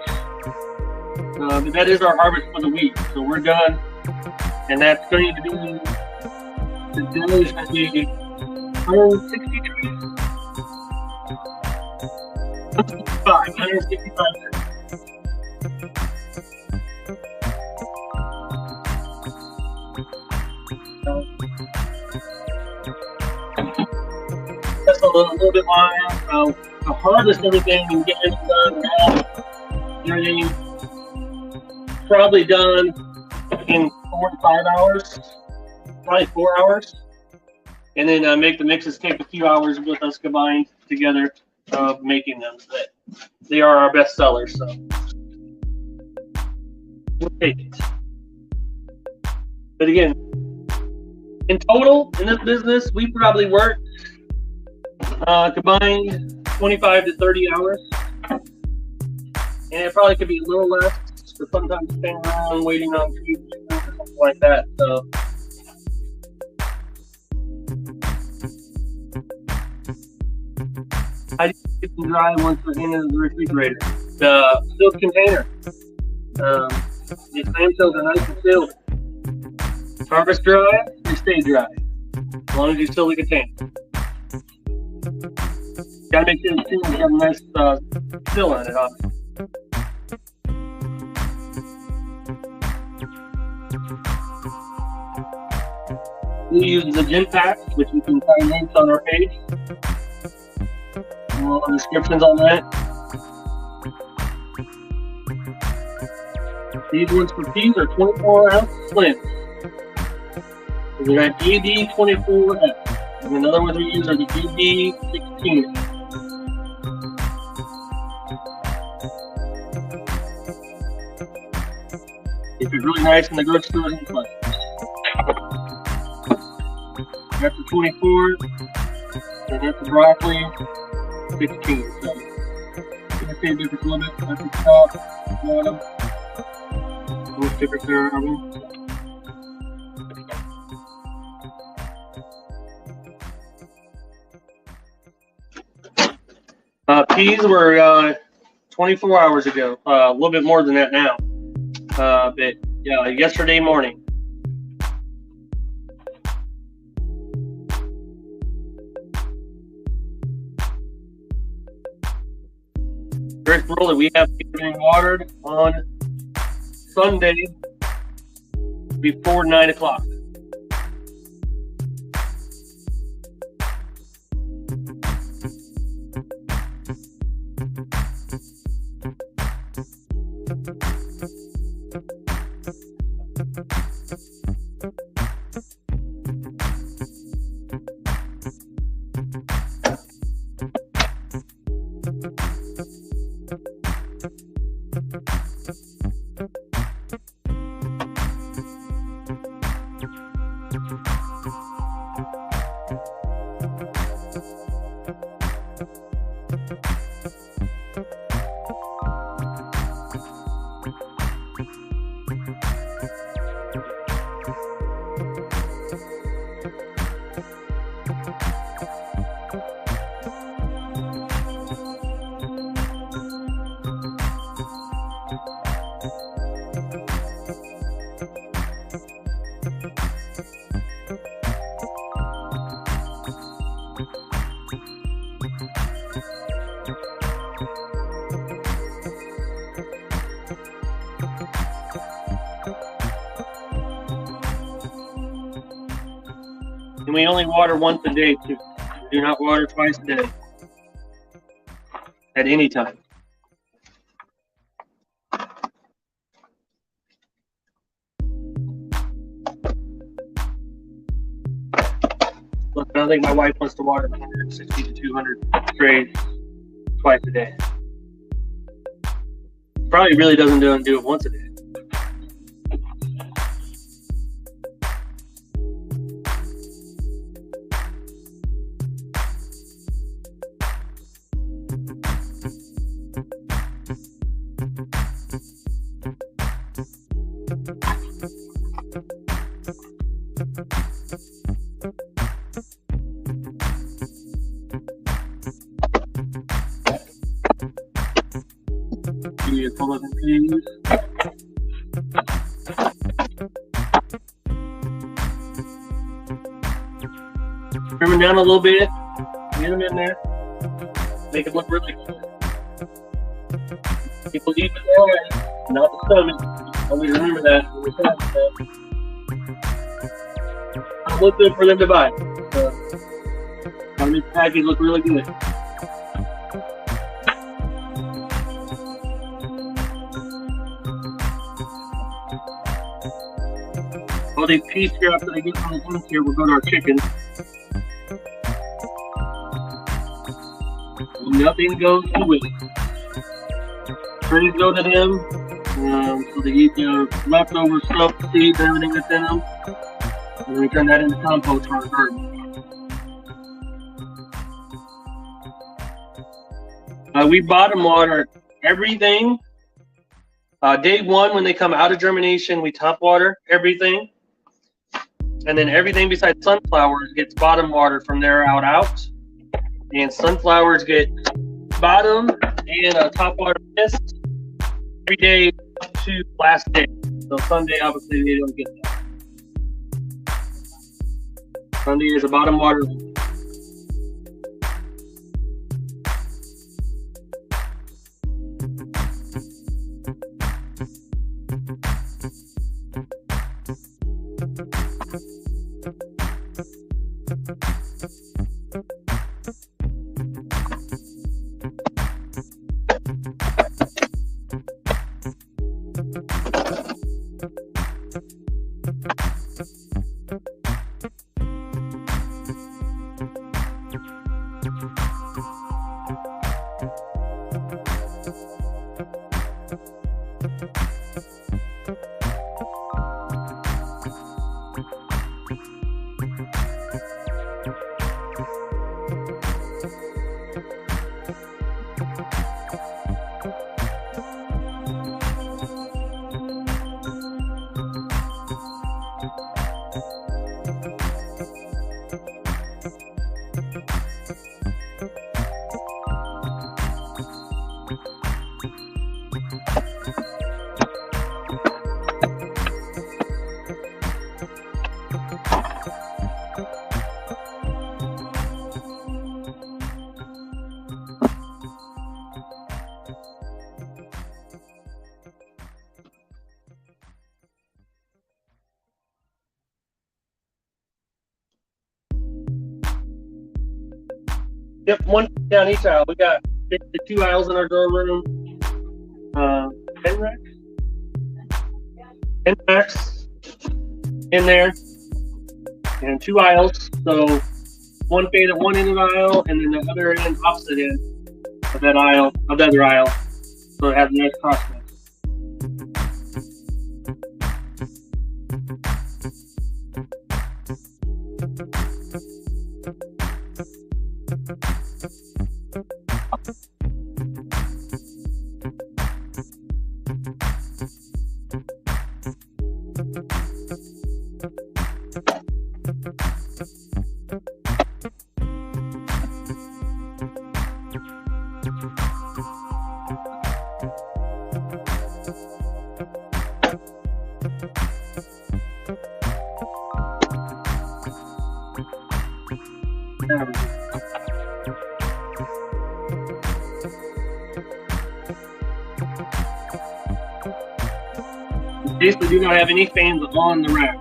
But that is our harvest for the week, so we're done. And that's going to be, the day is going to be 160 degrees. 165 degrees. Just a little bit longer. To harvest everything and get it done now, everything probably done in 4 to 5 hours, probably 4 hours. And then make the mixes take a few hours with us combined together of making them. So that they are our best sellers. So we'll take it. But again, in total, in this business, we probably work combined 25 to 30 hours. And it probably could be a little less, but sometimes staying around waiting on food or something like that. So I just get them dry once they're in the refrigerator. The sealed container. These clamshells are nice and sealed. Harvest dry, they stay dry. As long as you seal the container. Gotta make sure the seal has got a nice seal on it, obviously. We use the gym pack, which you can find links on our page. All the descriptions on that. These ones for peas are 24-ounce slims. We got DD24F. And another one we use are the DD16. These are really nice in the grocery stores and clubs. That's the 24, and that's the broccoli 16. So you can see the difference a little bit. That's the top, bottom. Most different there are we. Peas were 24 hours ago. A little bit more than that now. But yeah, yesterday morning. First roll that we have been watered on Sunday before 9 o'clock. And we only water once a day, too. We do not water twice a day. At any time. Look, I don't think my wife wants to water 160 to 200 trays twice a day. Probably really doesn't do it once a day. Republican peas. Trim them down a little bit. Get them in there. Make it look really good. People eat the belly, not the stomach. Always remember that. It'll look good for them to buy. So, gotta make the package look really good. All these pea scraps that I get from the house here will go to our chickens. Nothing goes to waste. Trays go to them, so they eat the leftover stuff, seeds, everything that's in them, and we turn that into compost for our garden. We bottom water everything. Day one, when they come out of germination, we top water everything. And then everything besides sunflowers gets bottom watered from there out. And sunflowers get bottom and top water mist every day to last day. So Sunday, obviously, they don't get that. Sunday is a bottom water. Yep, one down each aisle. We got the 2 aisles in our grow room. 10 racks? 10 racks in there. And 2 aisles. So one fade at one end of the aisle and then the other end opposite end of that aisle, of the other aisle. So it has a nice cross section. Basically, do not have any fans on the rack.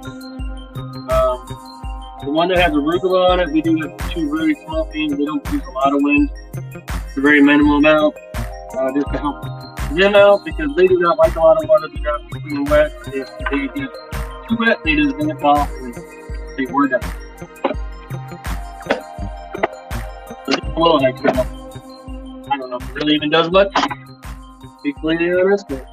The one that has arugula on it, we do have 2 very small fans. They don't produce a lot of wind. It's a very minimal amount, just to help them out because they do not like a lot of water to drop between wet. If they get too wet, they just vent off and they wear down. So just a little extra. I don't know if it really even does much. To be completely honest, but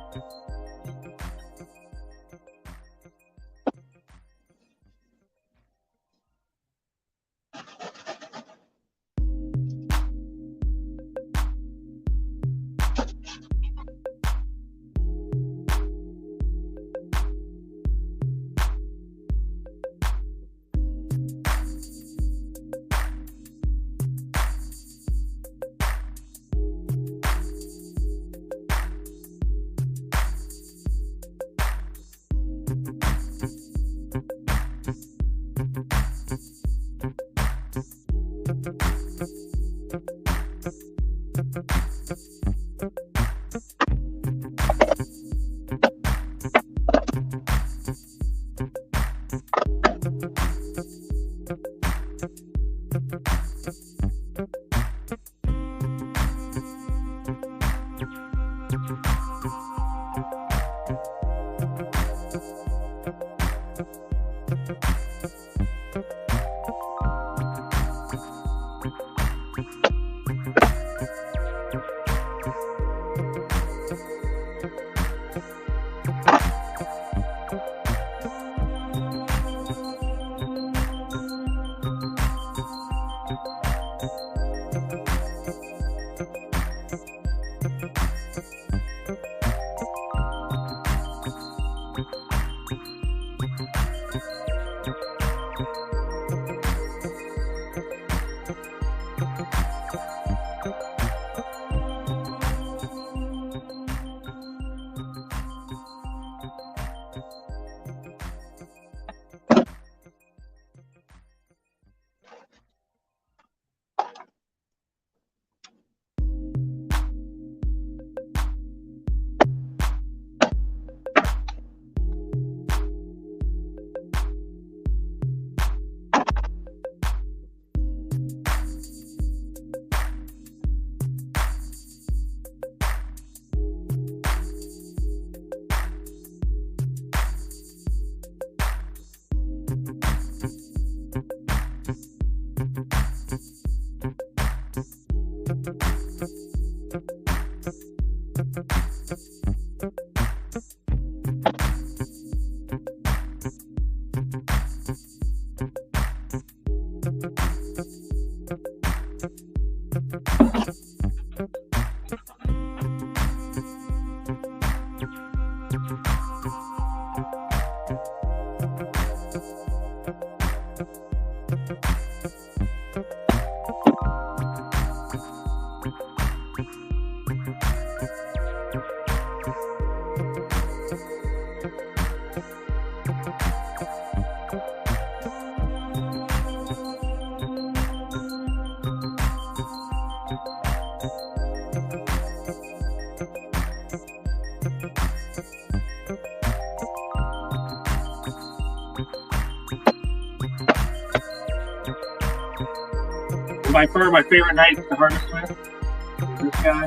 By far, my favorite knife to harvest with is this guy.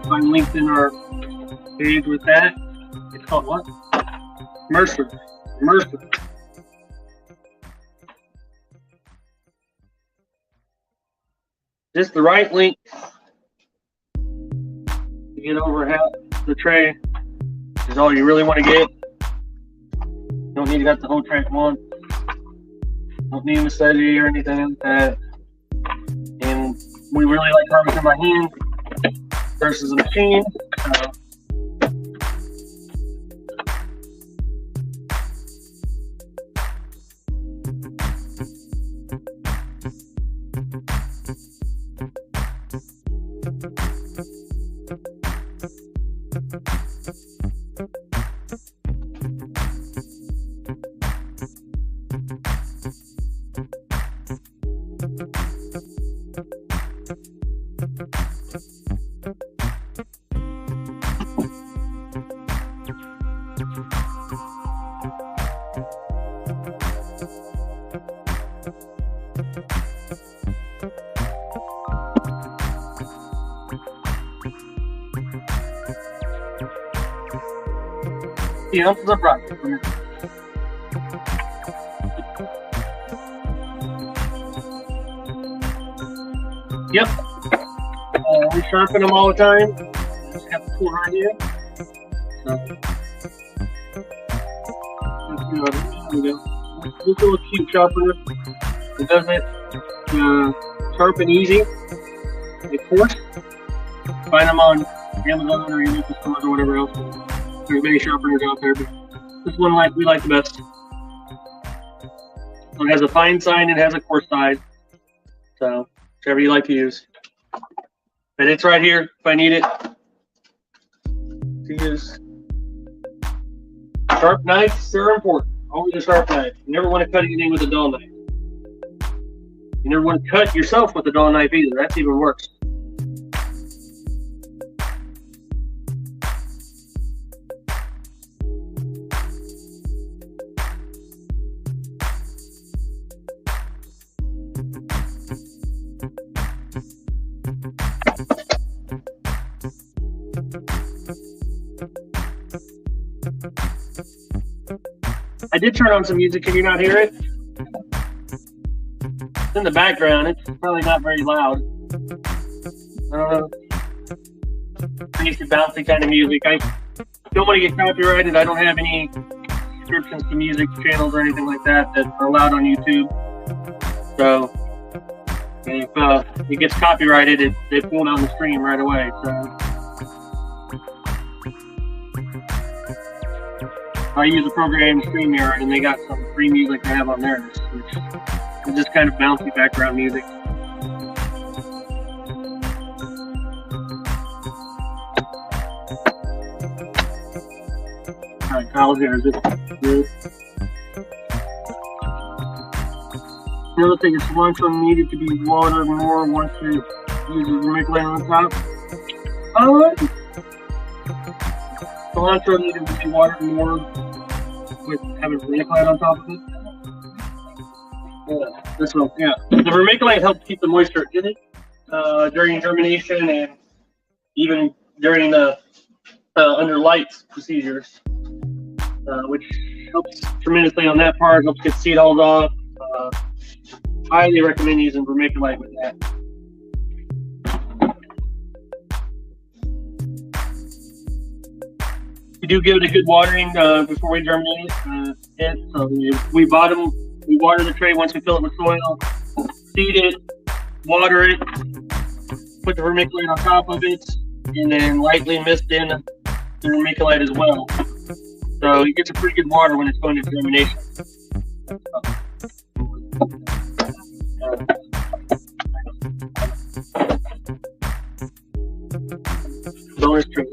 Find links in our page with that. It's called what? Mercer. Just the right length to get over half the tray is all you really want to get. You don't need to get the whole tray at once. Don't need a steady or anything like that. And we really like harvesting by hand versus a machine. Yeah, the front. Yep. We sharpen them all the time. Just have the tool right here. So, there we go. This little cute sharpener. It does it sharp and easy. Of course, find them on Amazon or your local stores or whatever else. There's many sharpeners out there, but this one we like the best. So it has a fine side and it has a coarse side. So whichever you like to use. But it's right here if I need it to use. Sharp knives are important. Always a sharp knife. You never want to cut anything with a dull knife. You never want to cut yourself with a dull knife either. That's even worse. I did turn on some music. Can you not hear it? It's in the background. It's probably not very loud. I don't know. Nice bouncy kind of music. I don't want to get copyrighted. I don't have any subscriptions to music channels or anything like that that are allowed on YouTube. So if it gets copyrighted, they pull down the stream right away. So I use a program, StreamYard, and they got some free music I have on theirs, which is just kind of bouncy background music. All right, Kyle's here. Is it good? Another thing is cilantro needed to be watered more once you use the vermiculite on top. Cilantro needed to be watered more with having vermiculite on top of it. This one, yeah. The vermiculite helps keep the moisture in it during germination and even during the under lights procedures, which helps tremendously on that part. Helps get seed hulls off. Highly recommend using vermiculite with that. We do give it a good watering before we germinate it. So we water the tray once we fill it with soil, seed it, water it, put the vermiculite on top of it, and then lightly mist in the vermiculite as well. So it gets a pretty good water when it's going to germination. Bonus trays.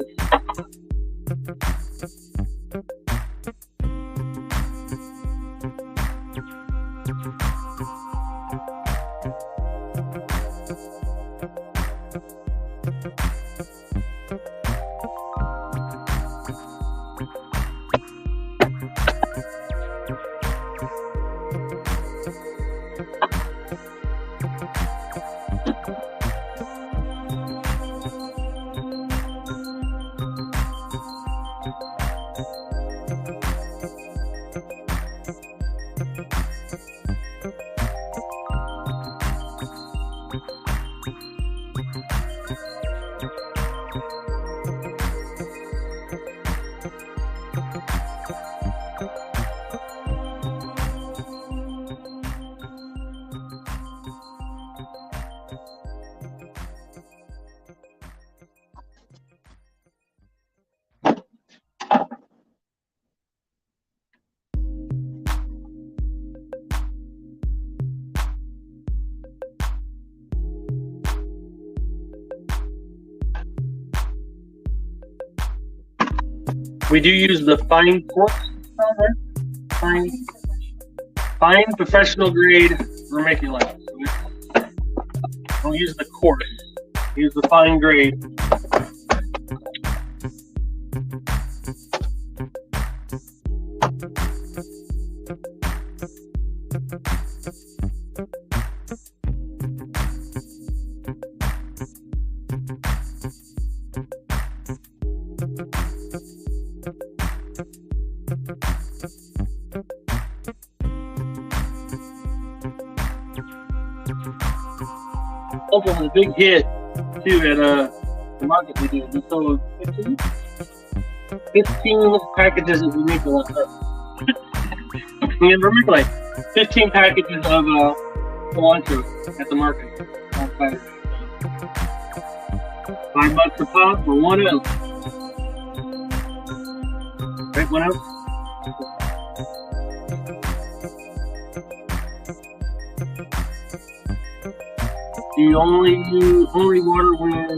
We do use the fine quartz, fine professional grade vermiculite. So don't use the quartz, use the fine grade. Also, was a big hit too at the market we did. We sold 15 packages of vermiculite. Vermiculite. 15 packages of cilantro at the market on Saturday. $5 a pop for 1 ounce. Right, 1 ounce? Do you only water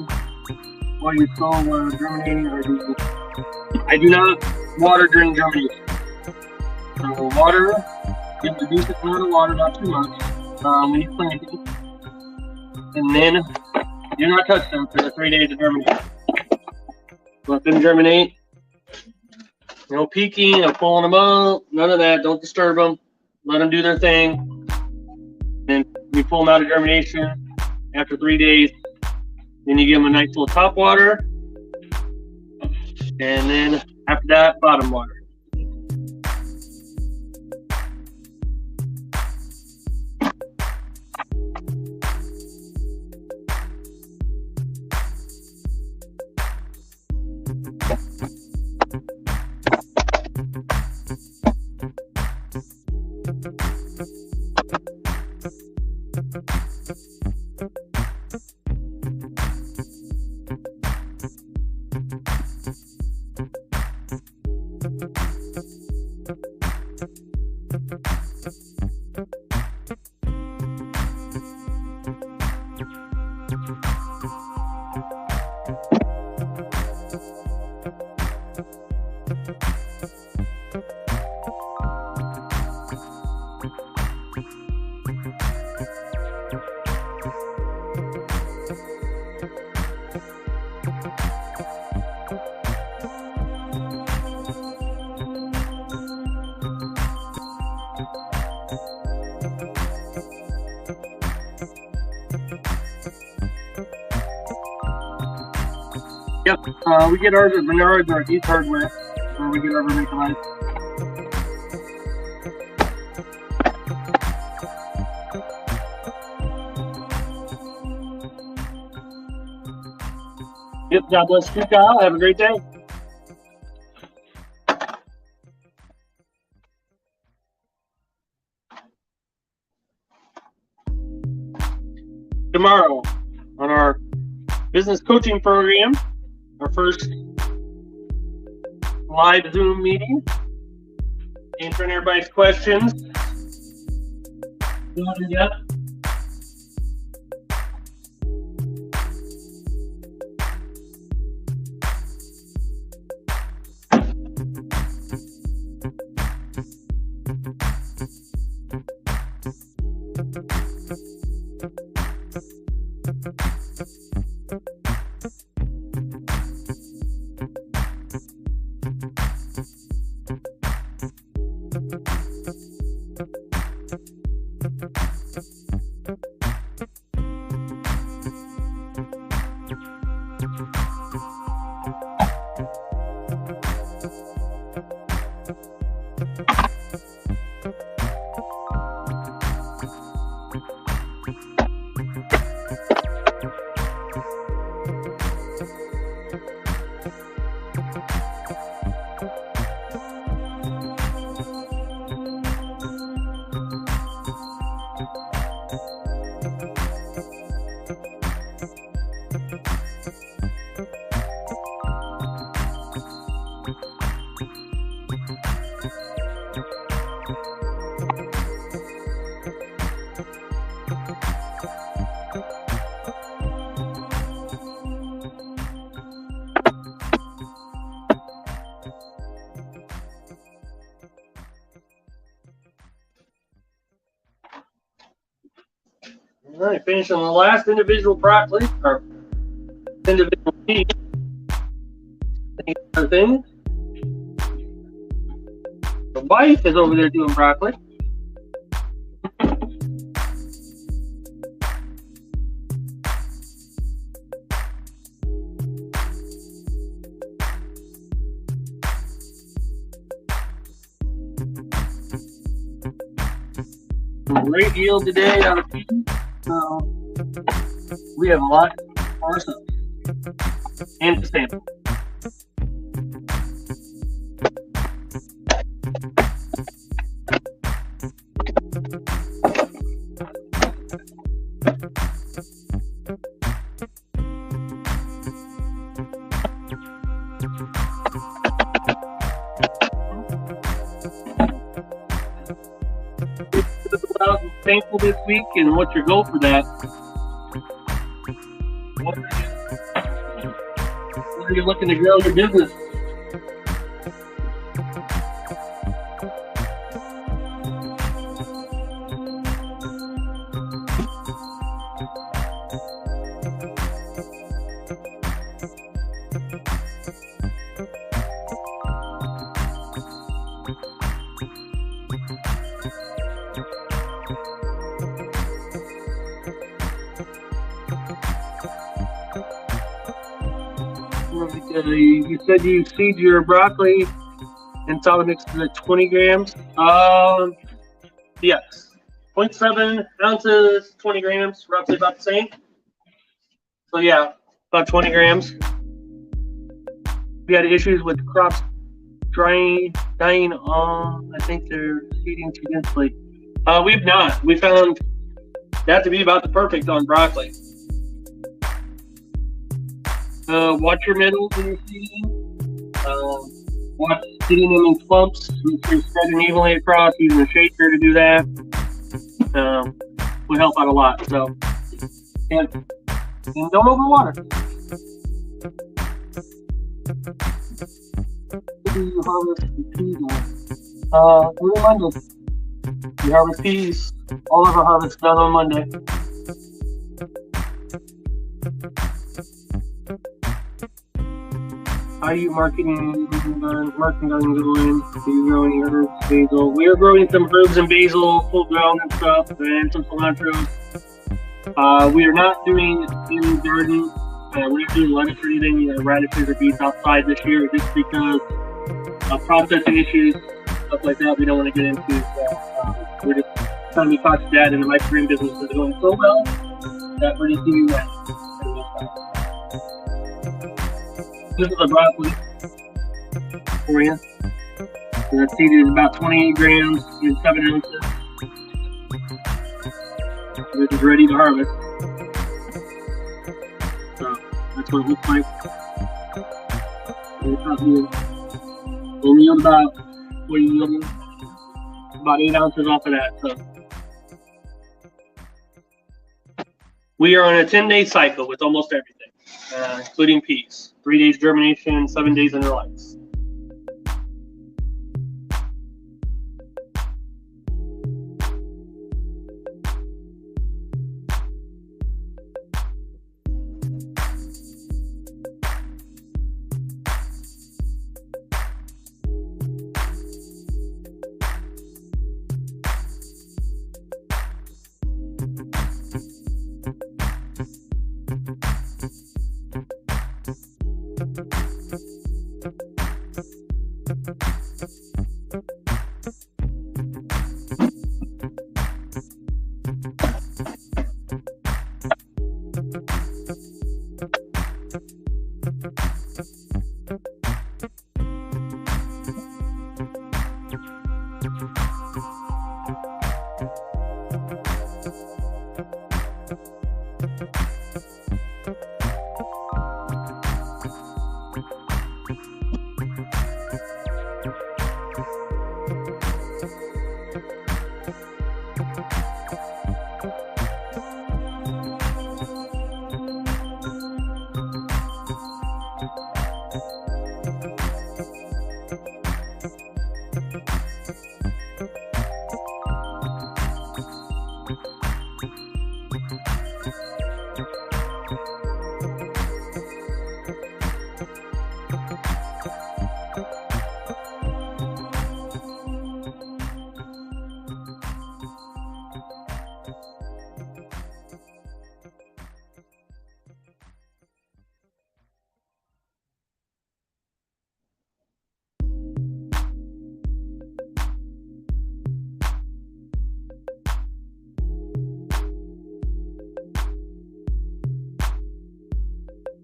while you're still germinating, or do you? I do not water during germination. So water, give a decent amount of water, not too much, when you're planting, and then do not touch them for the 3 days of germination. Let them germinate. No peeking, no pulling them out, none of that. Don't disturb them. Let them do their thing. Then we pull them out of germination after 3 days. Then you give them a nice little top water. And then after that, bottom water. Yep. We get ours at Menards or East Hardware, where we get our vermiculite. Yep. God bless you, Kyle. Have a great day. Tomorrow on our business coaching program, our first live Zoom meeting, answering everybody's questions. Yep. All right, finish on the last individual broccoli, or individual pea. Any other thing? The wife is over there doing broccoli. Great yield today out of peas. So we have a lot for ourselves and to sample. Thankful this week, and what's your goal for that? What are you looking to grow your business? You said you seed your broccoli and solid mix to 20 grams. Yes, 0.7 ounces, 20 grams, roughly about the same. So yeah, about 20 grams. We had issues with crops dying. I think they're seeding too densely. We've not. We found that to be about the perfect on broccoli. Watch your middles when you're seeding. Watch seeding them in clumps. Make sure you're spreading evenly across, using a shaker to do that. Would help out a lot. So, and don't overwater. What do you harvest peas on? Every Monday. We harvest peas. All of our harvests done on Monday. How are you marketing going? Are you growing herbs, basil? We are growing some herbs and basil, full grown and stuff, and some cilantro. We are not doing any garden We're not doing lettuce or anything, radishes or beets outside this year just because of processing issues, stuff like that we don't want to get into. So we're just trying to be cautious of that, and the microgreen business is going so well that we're just doing that. This is a broccoli for you. So that seed is about 28 grams in 7 ounces. This is ready to harvest. So that's what it looks like. We'll yield about, what are you yielding? About 8 ounces off of that. So we are on a 10-day cycle with almost everything, including peas. 3 days germination, 7 days under lights.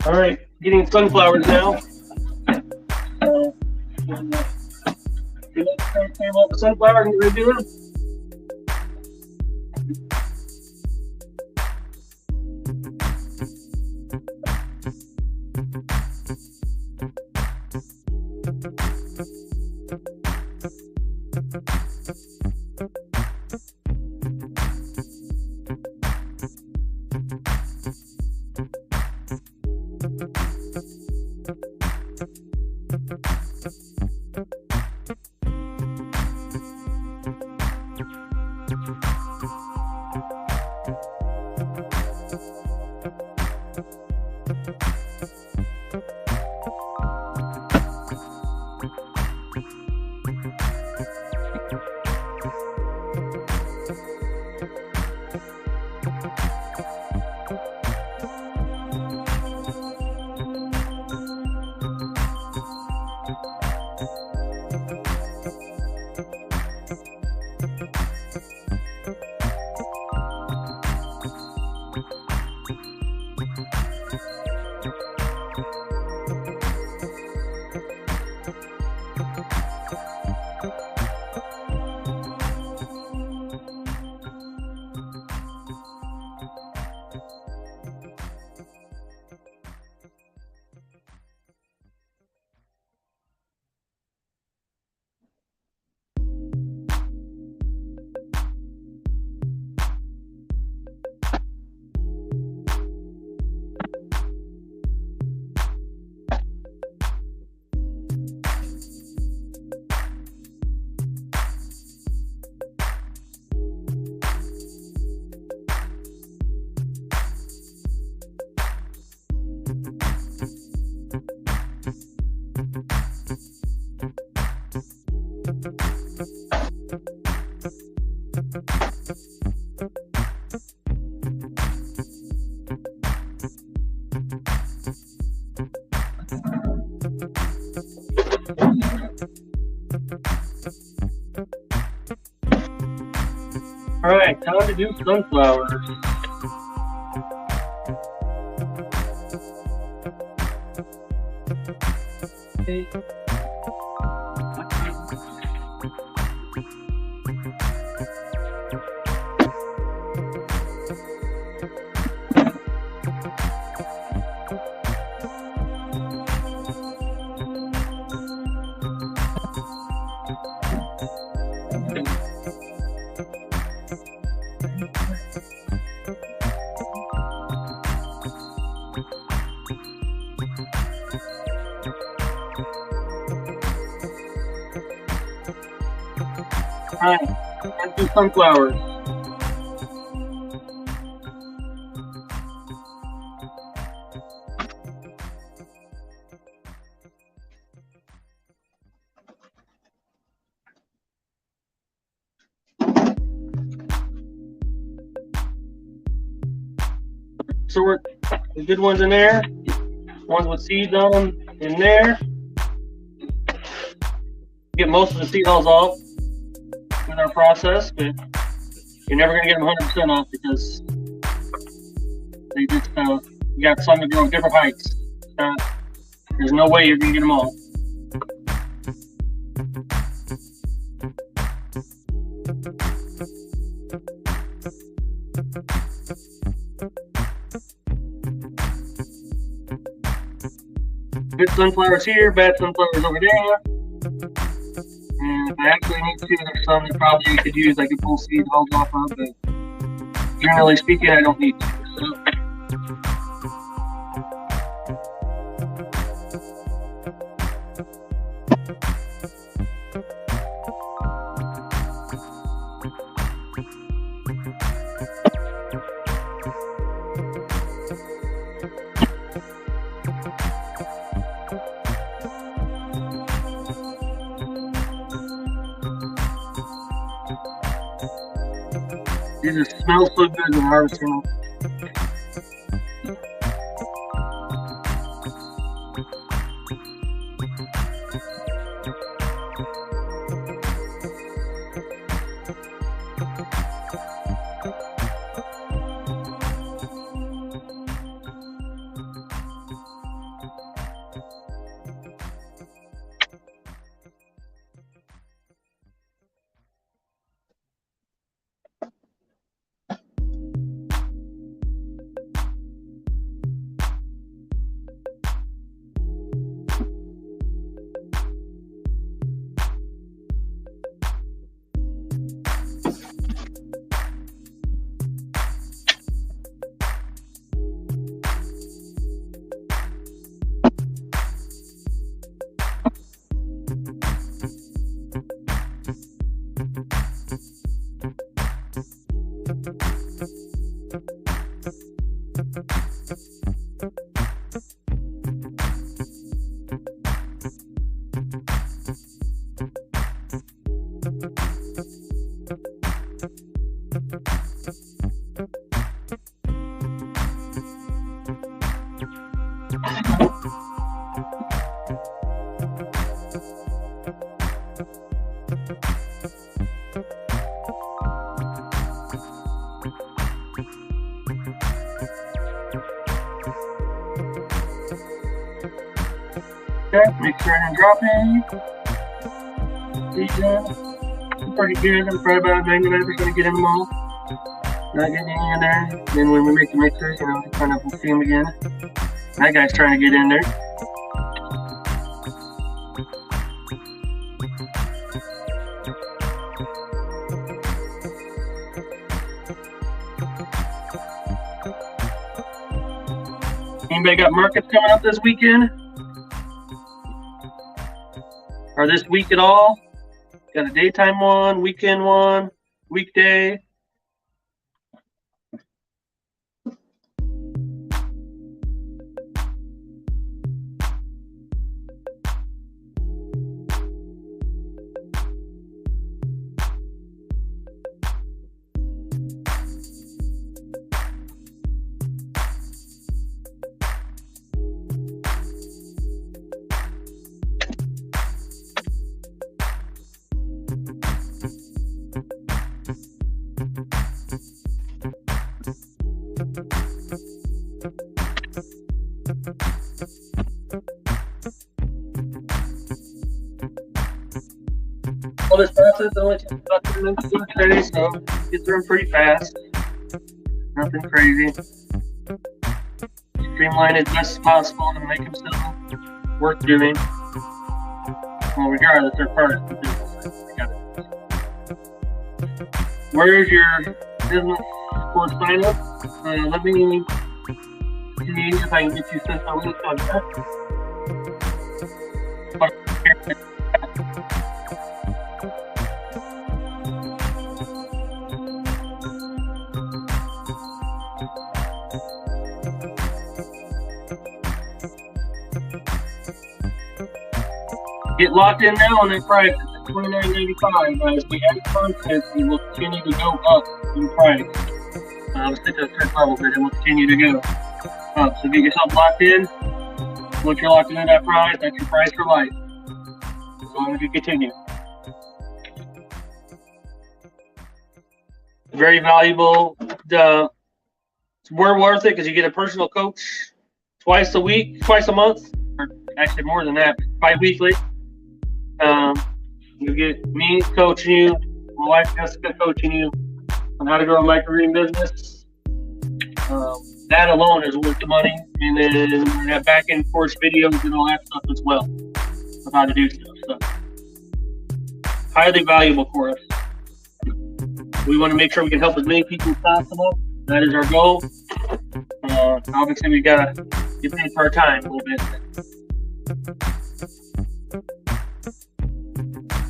All right, getting sunflowers now. The sunflowers and we're doing. Alright, time to do sunflowers. Okay. Alright, let's do sunflowers. Sort the good ones in there, ones with seeds on them in there. Get most of the seed hulls off with our process, but you're never going to get them 100% off because they just you got some that grow different heights. There's no way you're going to get them all. Good sunflowers here, bad sunflowers over there. And if I actually need to, there's some that probably you could use I could pull seed hulls off of, but generally speaking, I don't need to. So. These just smell so good when harvesting them. Okay, make sure I didn't drop any. These pretty good. I'm probably about 99% getting them all. Not getting any in there. Then when we make the mixers, you know, kind of we'll see them again. That guy's trying to get in there. Anybody got markets coming up this weekend? Or this week at all? Got a daytime one, weekend one, weekday. All this process only takes about 10 minutes to do today, so get through them pretty fast. Nothing crazy. Streamline it as best as possible to make them simple, worth doing. Well, regardless, they're part of the business. Where's your business for sign up? Let me see if I can get you sent a link on that. Get locked in now on that price. It's $29.95. As we add content, it will continue to go up in price. Let's stick to a certain level, but it will continue to go up. So get yourself locked in. Once you're locked into that price, that's your price for life. As long as you continue. Very valuable. It's more worth it because you get a personal coach twice a month, or actually more than that, bi-weekly. You get me coaching you, my wife Jessica coaching you on how to grow a microgreen business. That alone is worth the money, and then we have back and forth videos and all that stuff as well of how to do stuff. So highly valuable for us. We want to make sure we can help as many people as possible. That is our goal. Obviously, we gotta get paid for our time a little bit.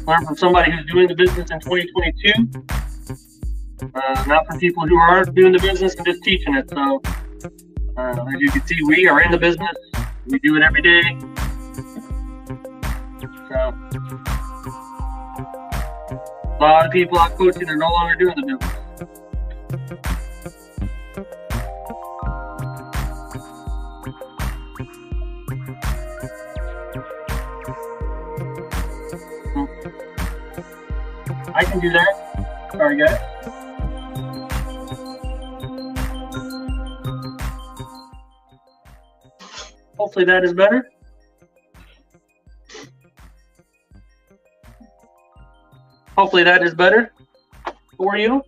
Learn from somebody who's doing the business in 2022, not from people who aren't doing the business and just teaching it. So, as you can see, we are in the business. We do it every day. So, a lot of people out coaching are no longer doing the business. I can do that. Sorry, guys. Hopefully that is better. Hopefully that is better for you.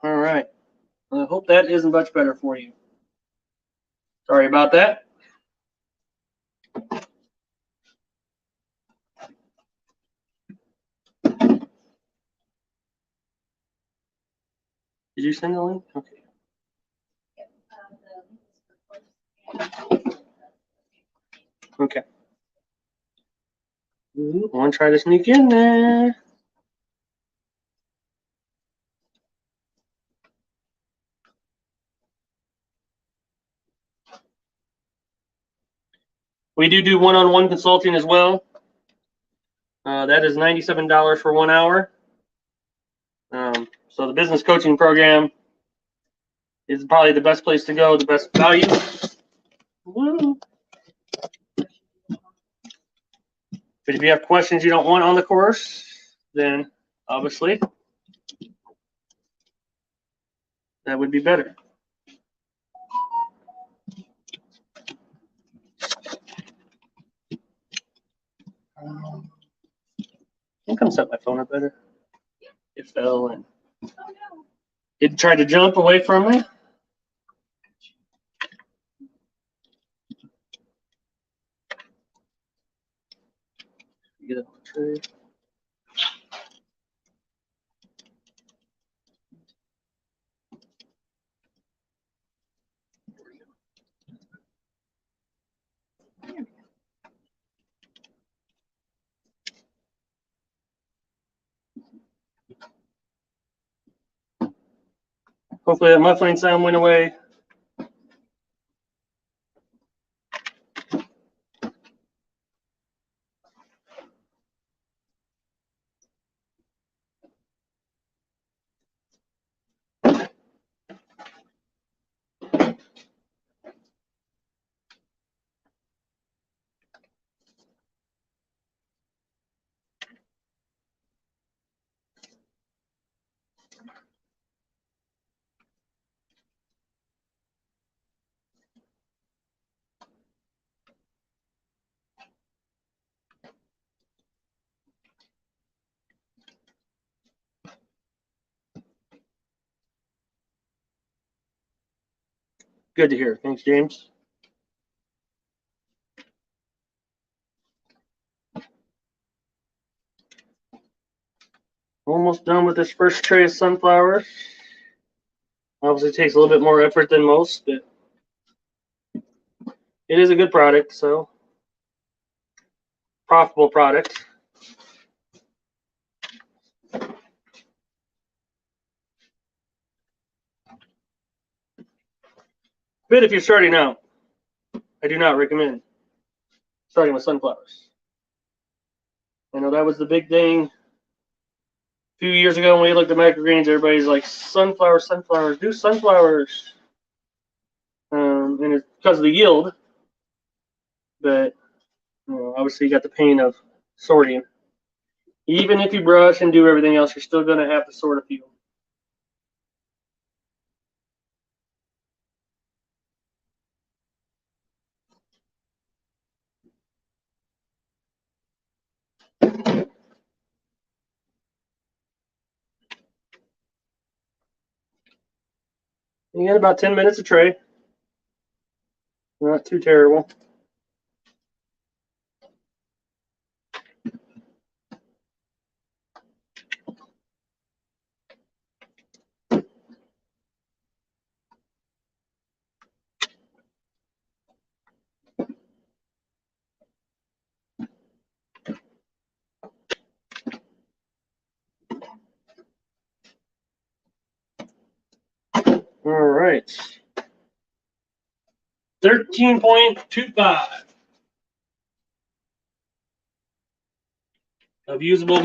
All right. I hope that isn't much better for you. Sorry about that. Did you send the link? Okay. Okay. I want to try to sneak in there. We do one-on-one consulting as well. That is $97 for 1 hour. So the business coaching program is probably the best place to go, the best value. Woo. But if you have questions you don't want on the course, then obviously that would be better. I think I'm set my phone up better. It fell and it tried to jump away from me. Get it on the tray. Hopefully that muffling sound went away. Good to hear. Thanks, James. Almost done with this first tray of sunflowers. Obviously takes a little bit more effort than most, but it is a good product, so profitable product. But if you're starting out, I do not recommend starting with sunflowers. I know that was the big thing a few years ago when we looked at microgreens. Everybody's like, sunflowers, do sunflowers. And it's because of the yield, but obviously you got the pain of sorting. Even if you brush and do everything else, you're still going to have to sort a few. You got about 10 minutes a tray. Not too terrible. All right. 13.25 of usable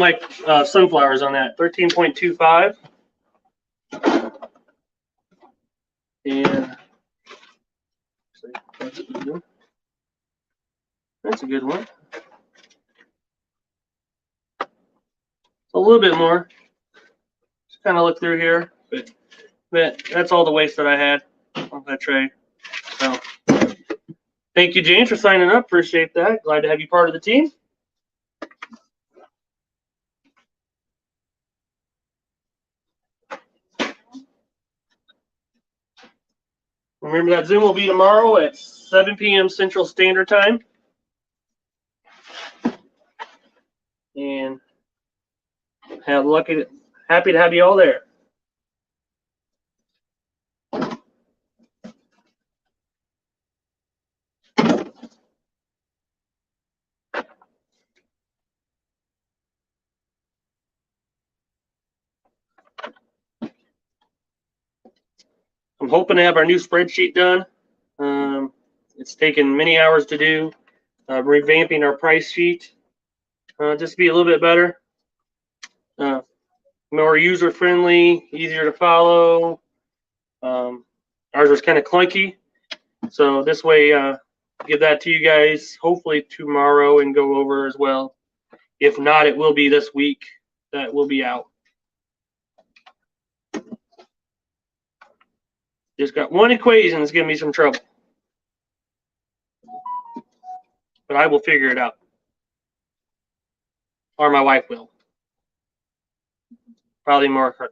sunflowers on that. 13.25. And that's a good one. That's a good one. A little bit more. Just kind of look through here, but that's all the waste that I had on that tray. So thank you, James, for signing up. Appreciate that. Glad to have you part of the team. Remember that Zoom will be tomorrow at 7 p.m. Central Standard Time. And happy to have you all there. I'm hoping to have our new spreadsheet done. It's taken many hours to do, revamping our price sheet, just to be a little bit better, more user friendly, easier to follow. Ours was kind of clunky, so this way, give that to you guys hopefully tomorrow and go over as well. If not, it will be this week that will be out. Just got one equation that's giving me some trouble, but I will figure it out, or my wife will. Probably more her.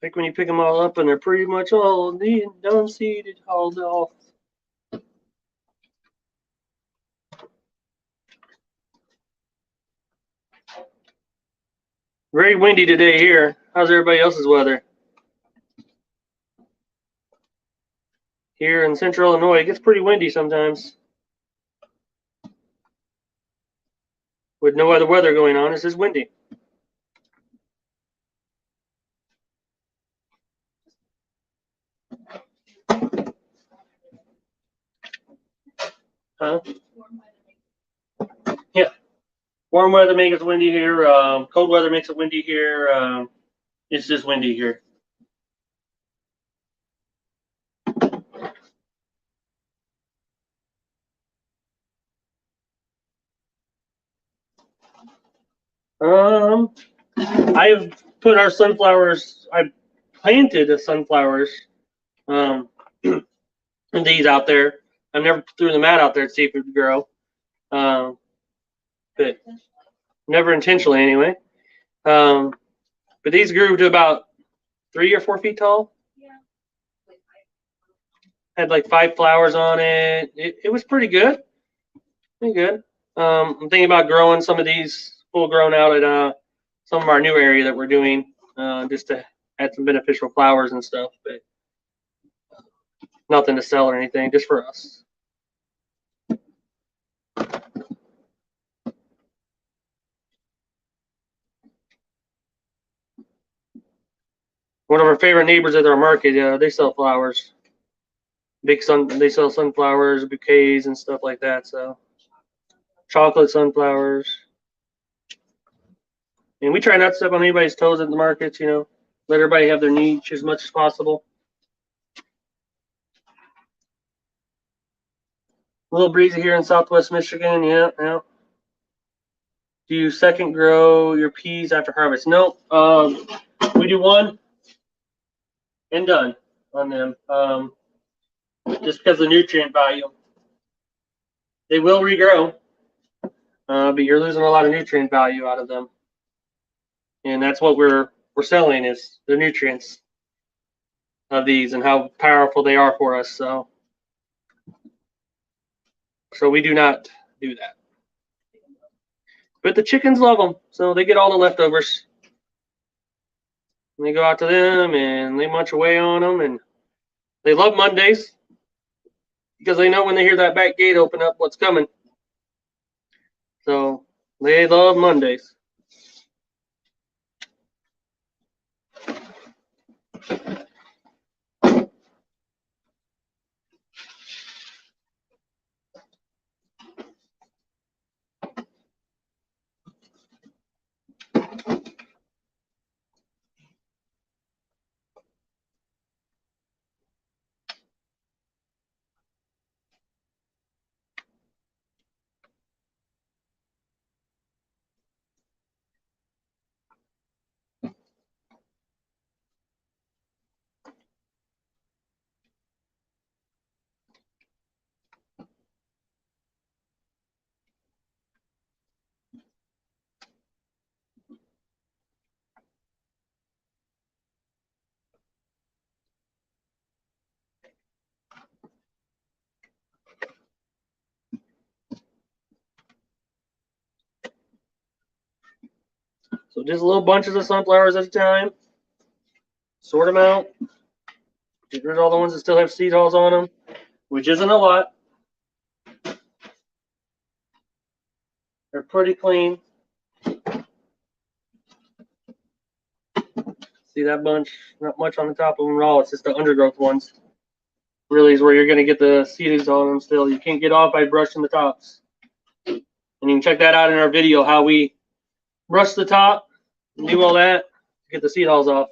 Like when you pick them all up and they're pretty much all done seeded, hauled off. Very windy today here. How's everybody else's weather? Here in central Illinois, it gets pretty windy sometimes. With no other weather going on, it's just windy. Huh? Yeah. Warm weather makes it windy here. Cold weather makes it windy here. It's just windy here. I've put our sunflowers. I planted the sunflowers. These out there. I've never threw them out there to see if it would grow. But never intentionally anyway. But these grew to about 3 or 4 feet tall. Had like 5 flowers on it. It was pretty good. Pretty good. I'm thinking about growing some of these full grown out at some of our new area that we're doing, just to add some beneficial flowers and stuff. But nothing to sell or anything, just for us. One of our favorite neighbors at our market, they sell flowers. They sell sunflowers, bouquets, and stuff like that. So chocolate sunflowers. And we try not to step on anybody's toes at the markets, let everybody have their niche as much as possible. A little breezy here in Southwest Michigan, yeah. Do you second grow your peas after harvest? No, we do one and done on them, just because of the nutrient value. They will regrow, but you're losing a lot of nutrient value out of them, and that's what we're selling is the nutrients of these and how powerful they are for us. So we do not do that. But the chickens love them, so they get all the leftovers. And they go out to them and they munch away on them, and they love Mondays because they know when they hear that back gate open up what's coming. So they love Mondays. So just little bunches of sunflowers at a time. Sort them out. Get rid of all the ones that still have seed hulls on them, which isn't a lot. They're pretty clean. See that bunch? Not much on the top of them at all. It's just the undergrowth ones. Really is where you're going to get the seeds on them still. You can't get off by brushing the tops. And you can check that out in our video, how we brush the top and do all that to get the seed hulls off.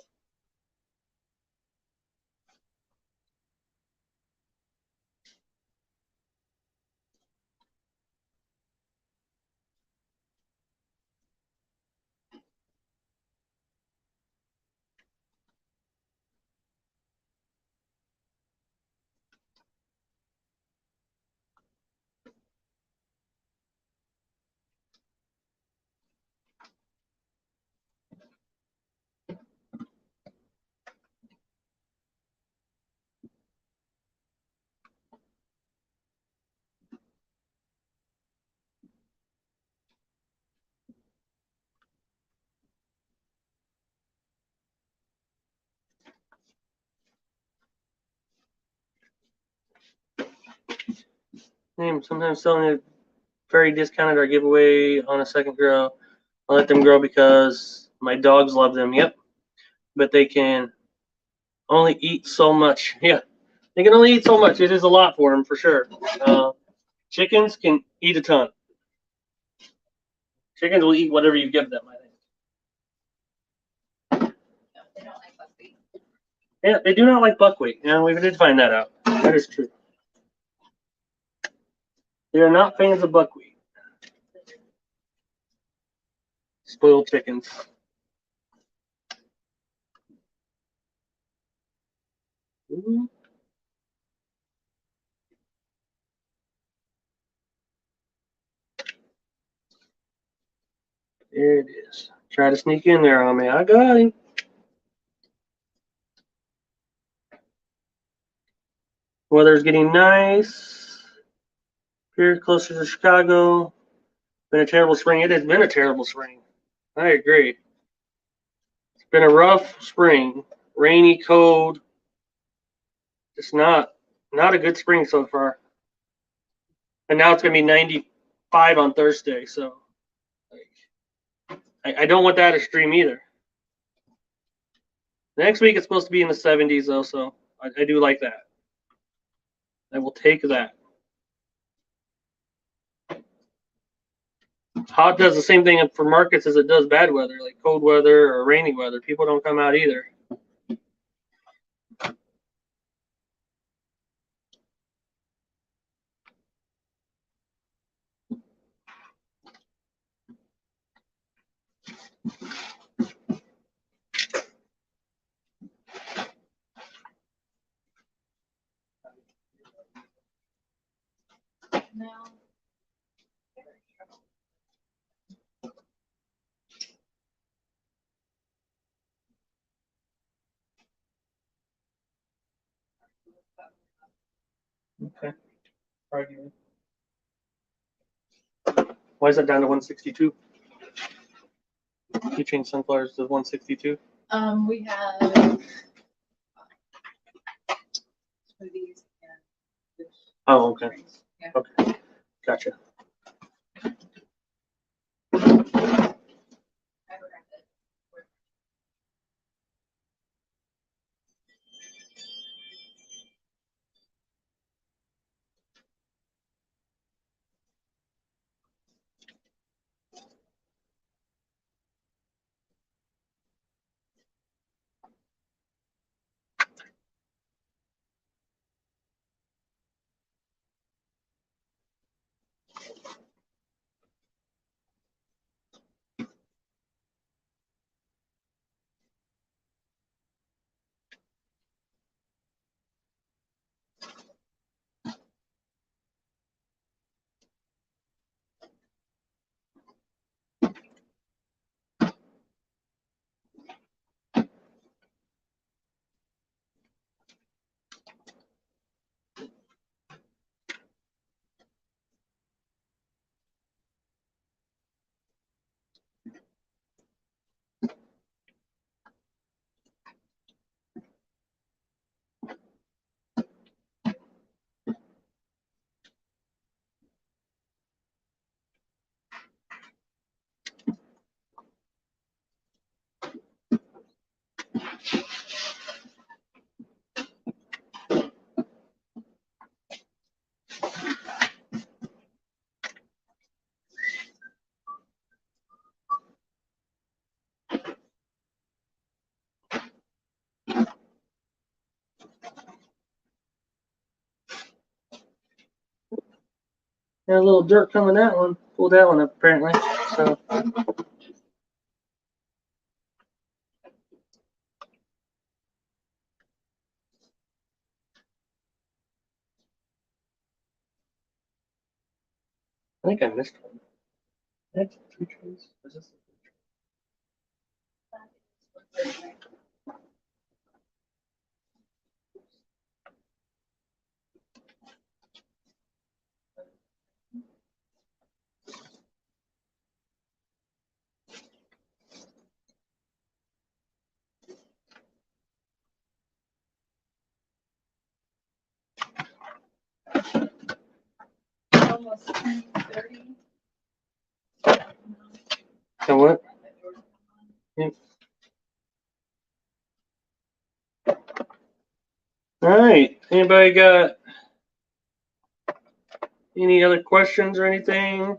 Sometimes selling it very discounted or giveaway on a second grow. I let them grow because my dogs love them. Yep, but they can only eat so much. Yeah, they can only eat so much. It is a lot for them for sure. Chickens can eat a ton. Chickens will eat whatever you give them, I think. No, they don't like buckwheat. Yeah, they do not like buckwheat. Yeah, we did find that out. That is true. They are not fans of buckwheat. Spoiled chickens. Ooh. There it is. Try to sneak in there on me. I got him. Weather's getting nice. Here closer to Chicago. Been a terrible spring. It has been a terrible spring. I agree. It's been a rough spring. Rainy, cold. Just not a good spring so far. And now it's gonna be 95 on Thursday, so I don't want that extreme either. Next week it's supposed to be in the 70s though, so I do like that. I will take that. Hot does the same thing for markets as it does bad weather, like cold weather or rainy weather. People don't come out either. No. Okay. Why is that down to 162? You changed sunflowers to 162? We have smoothies and Oh, okay. drinks. Yeah. Okay. Gotcha. I would recommend it. Got a little dirt coming that one. Pulled that one up apparently. So I think I missed one. That's 2 trees. Is this almost 10:30. So what? All right. Anybody got any other questions or anything?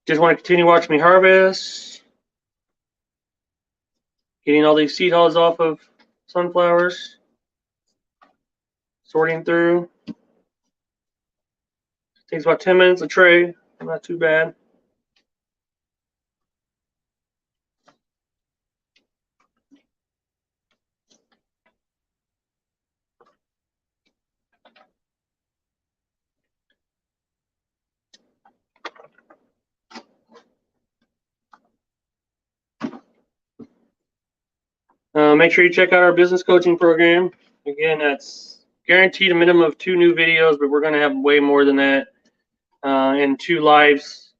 Just want to continue watching me harvest. Getting all these seed hulls off of sunflowers. Sorting through. Takes about 10 minutes a tray. Not too bad. Make sure you check out our business coaching program. Again, that's guaranteed a minimum of 2 new videos, but we're going to have way more than that. And 2 lives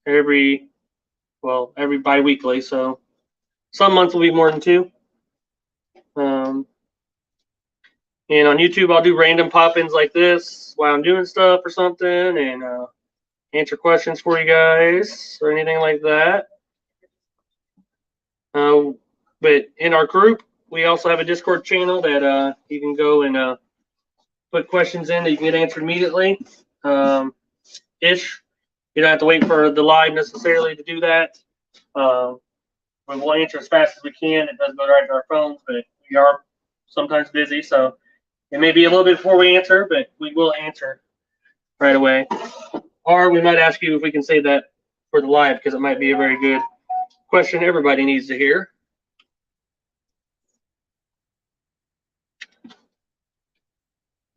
every bi-weekly. So some months will be more than 2. And on YouTube, I'll do random pop-ins like this while I'm doing stuff or something, and answer questions for you guys or anything like that. But in our group, we also have a Discord channel that you can go and put questions in that you can get answered immediately. You don't have to wait for the live necessarily to do that. But we'll answer as fast as we can. It does go right to our phones, but we are sometimes busy, so it may be a little bit before we answer, but we will answer right away. Or we might ask you if we can save that for the live, because it might be a very good question everybody needs to hear.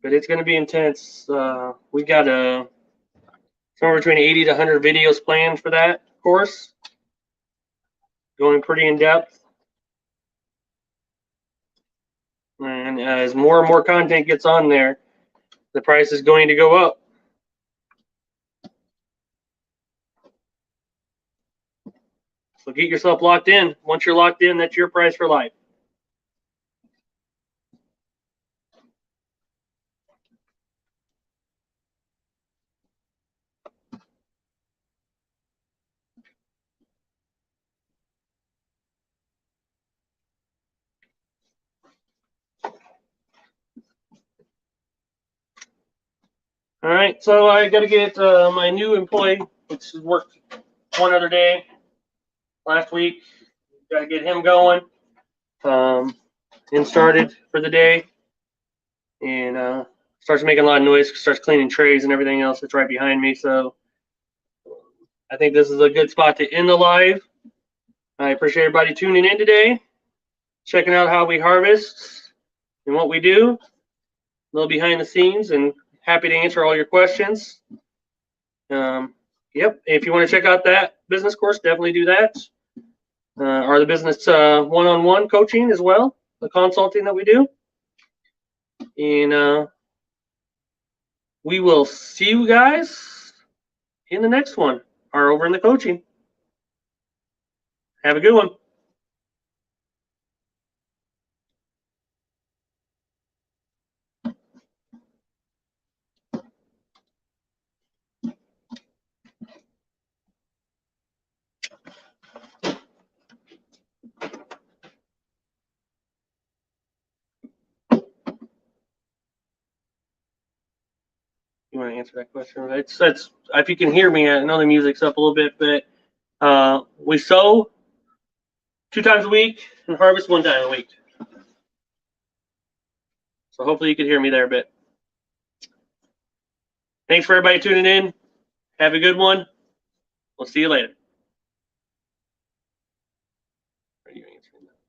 But it's going to be intense. We got somewhere between 80 to 100 videos planned for that course. Going pretty in depth. And as more and more content gets on there, the price is going to go up. So get yourself locked in. Once you're locked in, that's your price for life. All right, so I got to get my new employee, which worked one other day last week. Got to get him going and started for the day. And starts making a lot of noise, starts cleaning trays and everything else that's right behind me. So I think this is a good spot to end the live. I appreciate everybody tuning in today, checking out how we harvest and what we do, a little behind the scenes, and happy to answer all your questions. Yep, if you want to check out that business course, definitely do that. Or the business one-on-one coaching as well, the consulting that we do. And we will see you guys in the next one, or over in the coaching. Have a good one. You want to answer that question? That's if you can hear me, I know the music's up a little bit, but we sow 2 times a week and harvest 1 time a week. So hopefully you can hear me there a bit. Thanks for everybody tuning in. Have a good one. We'll see you later. Are you answering that?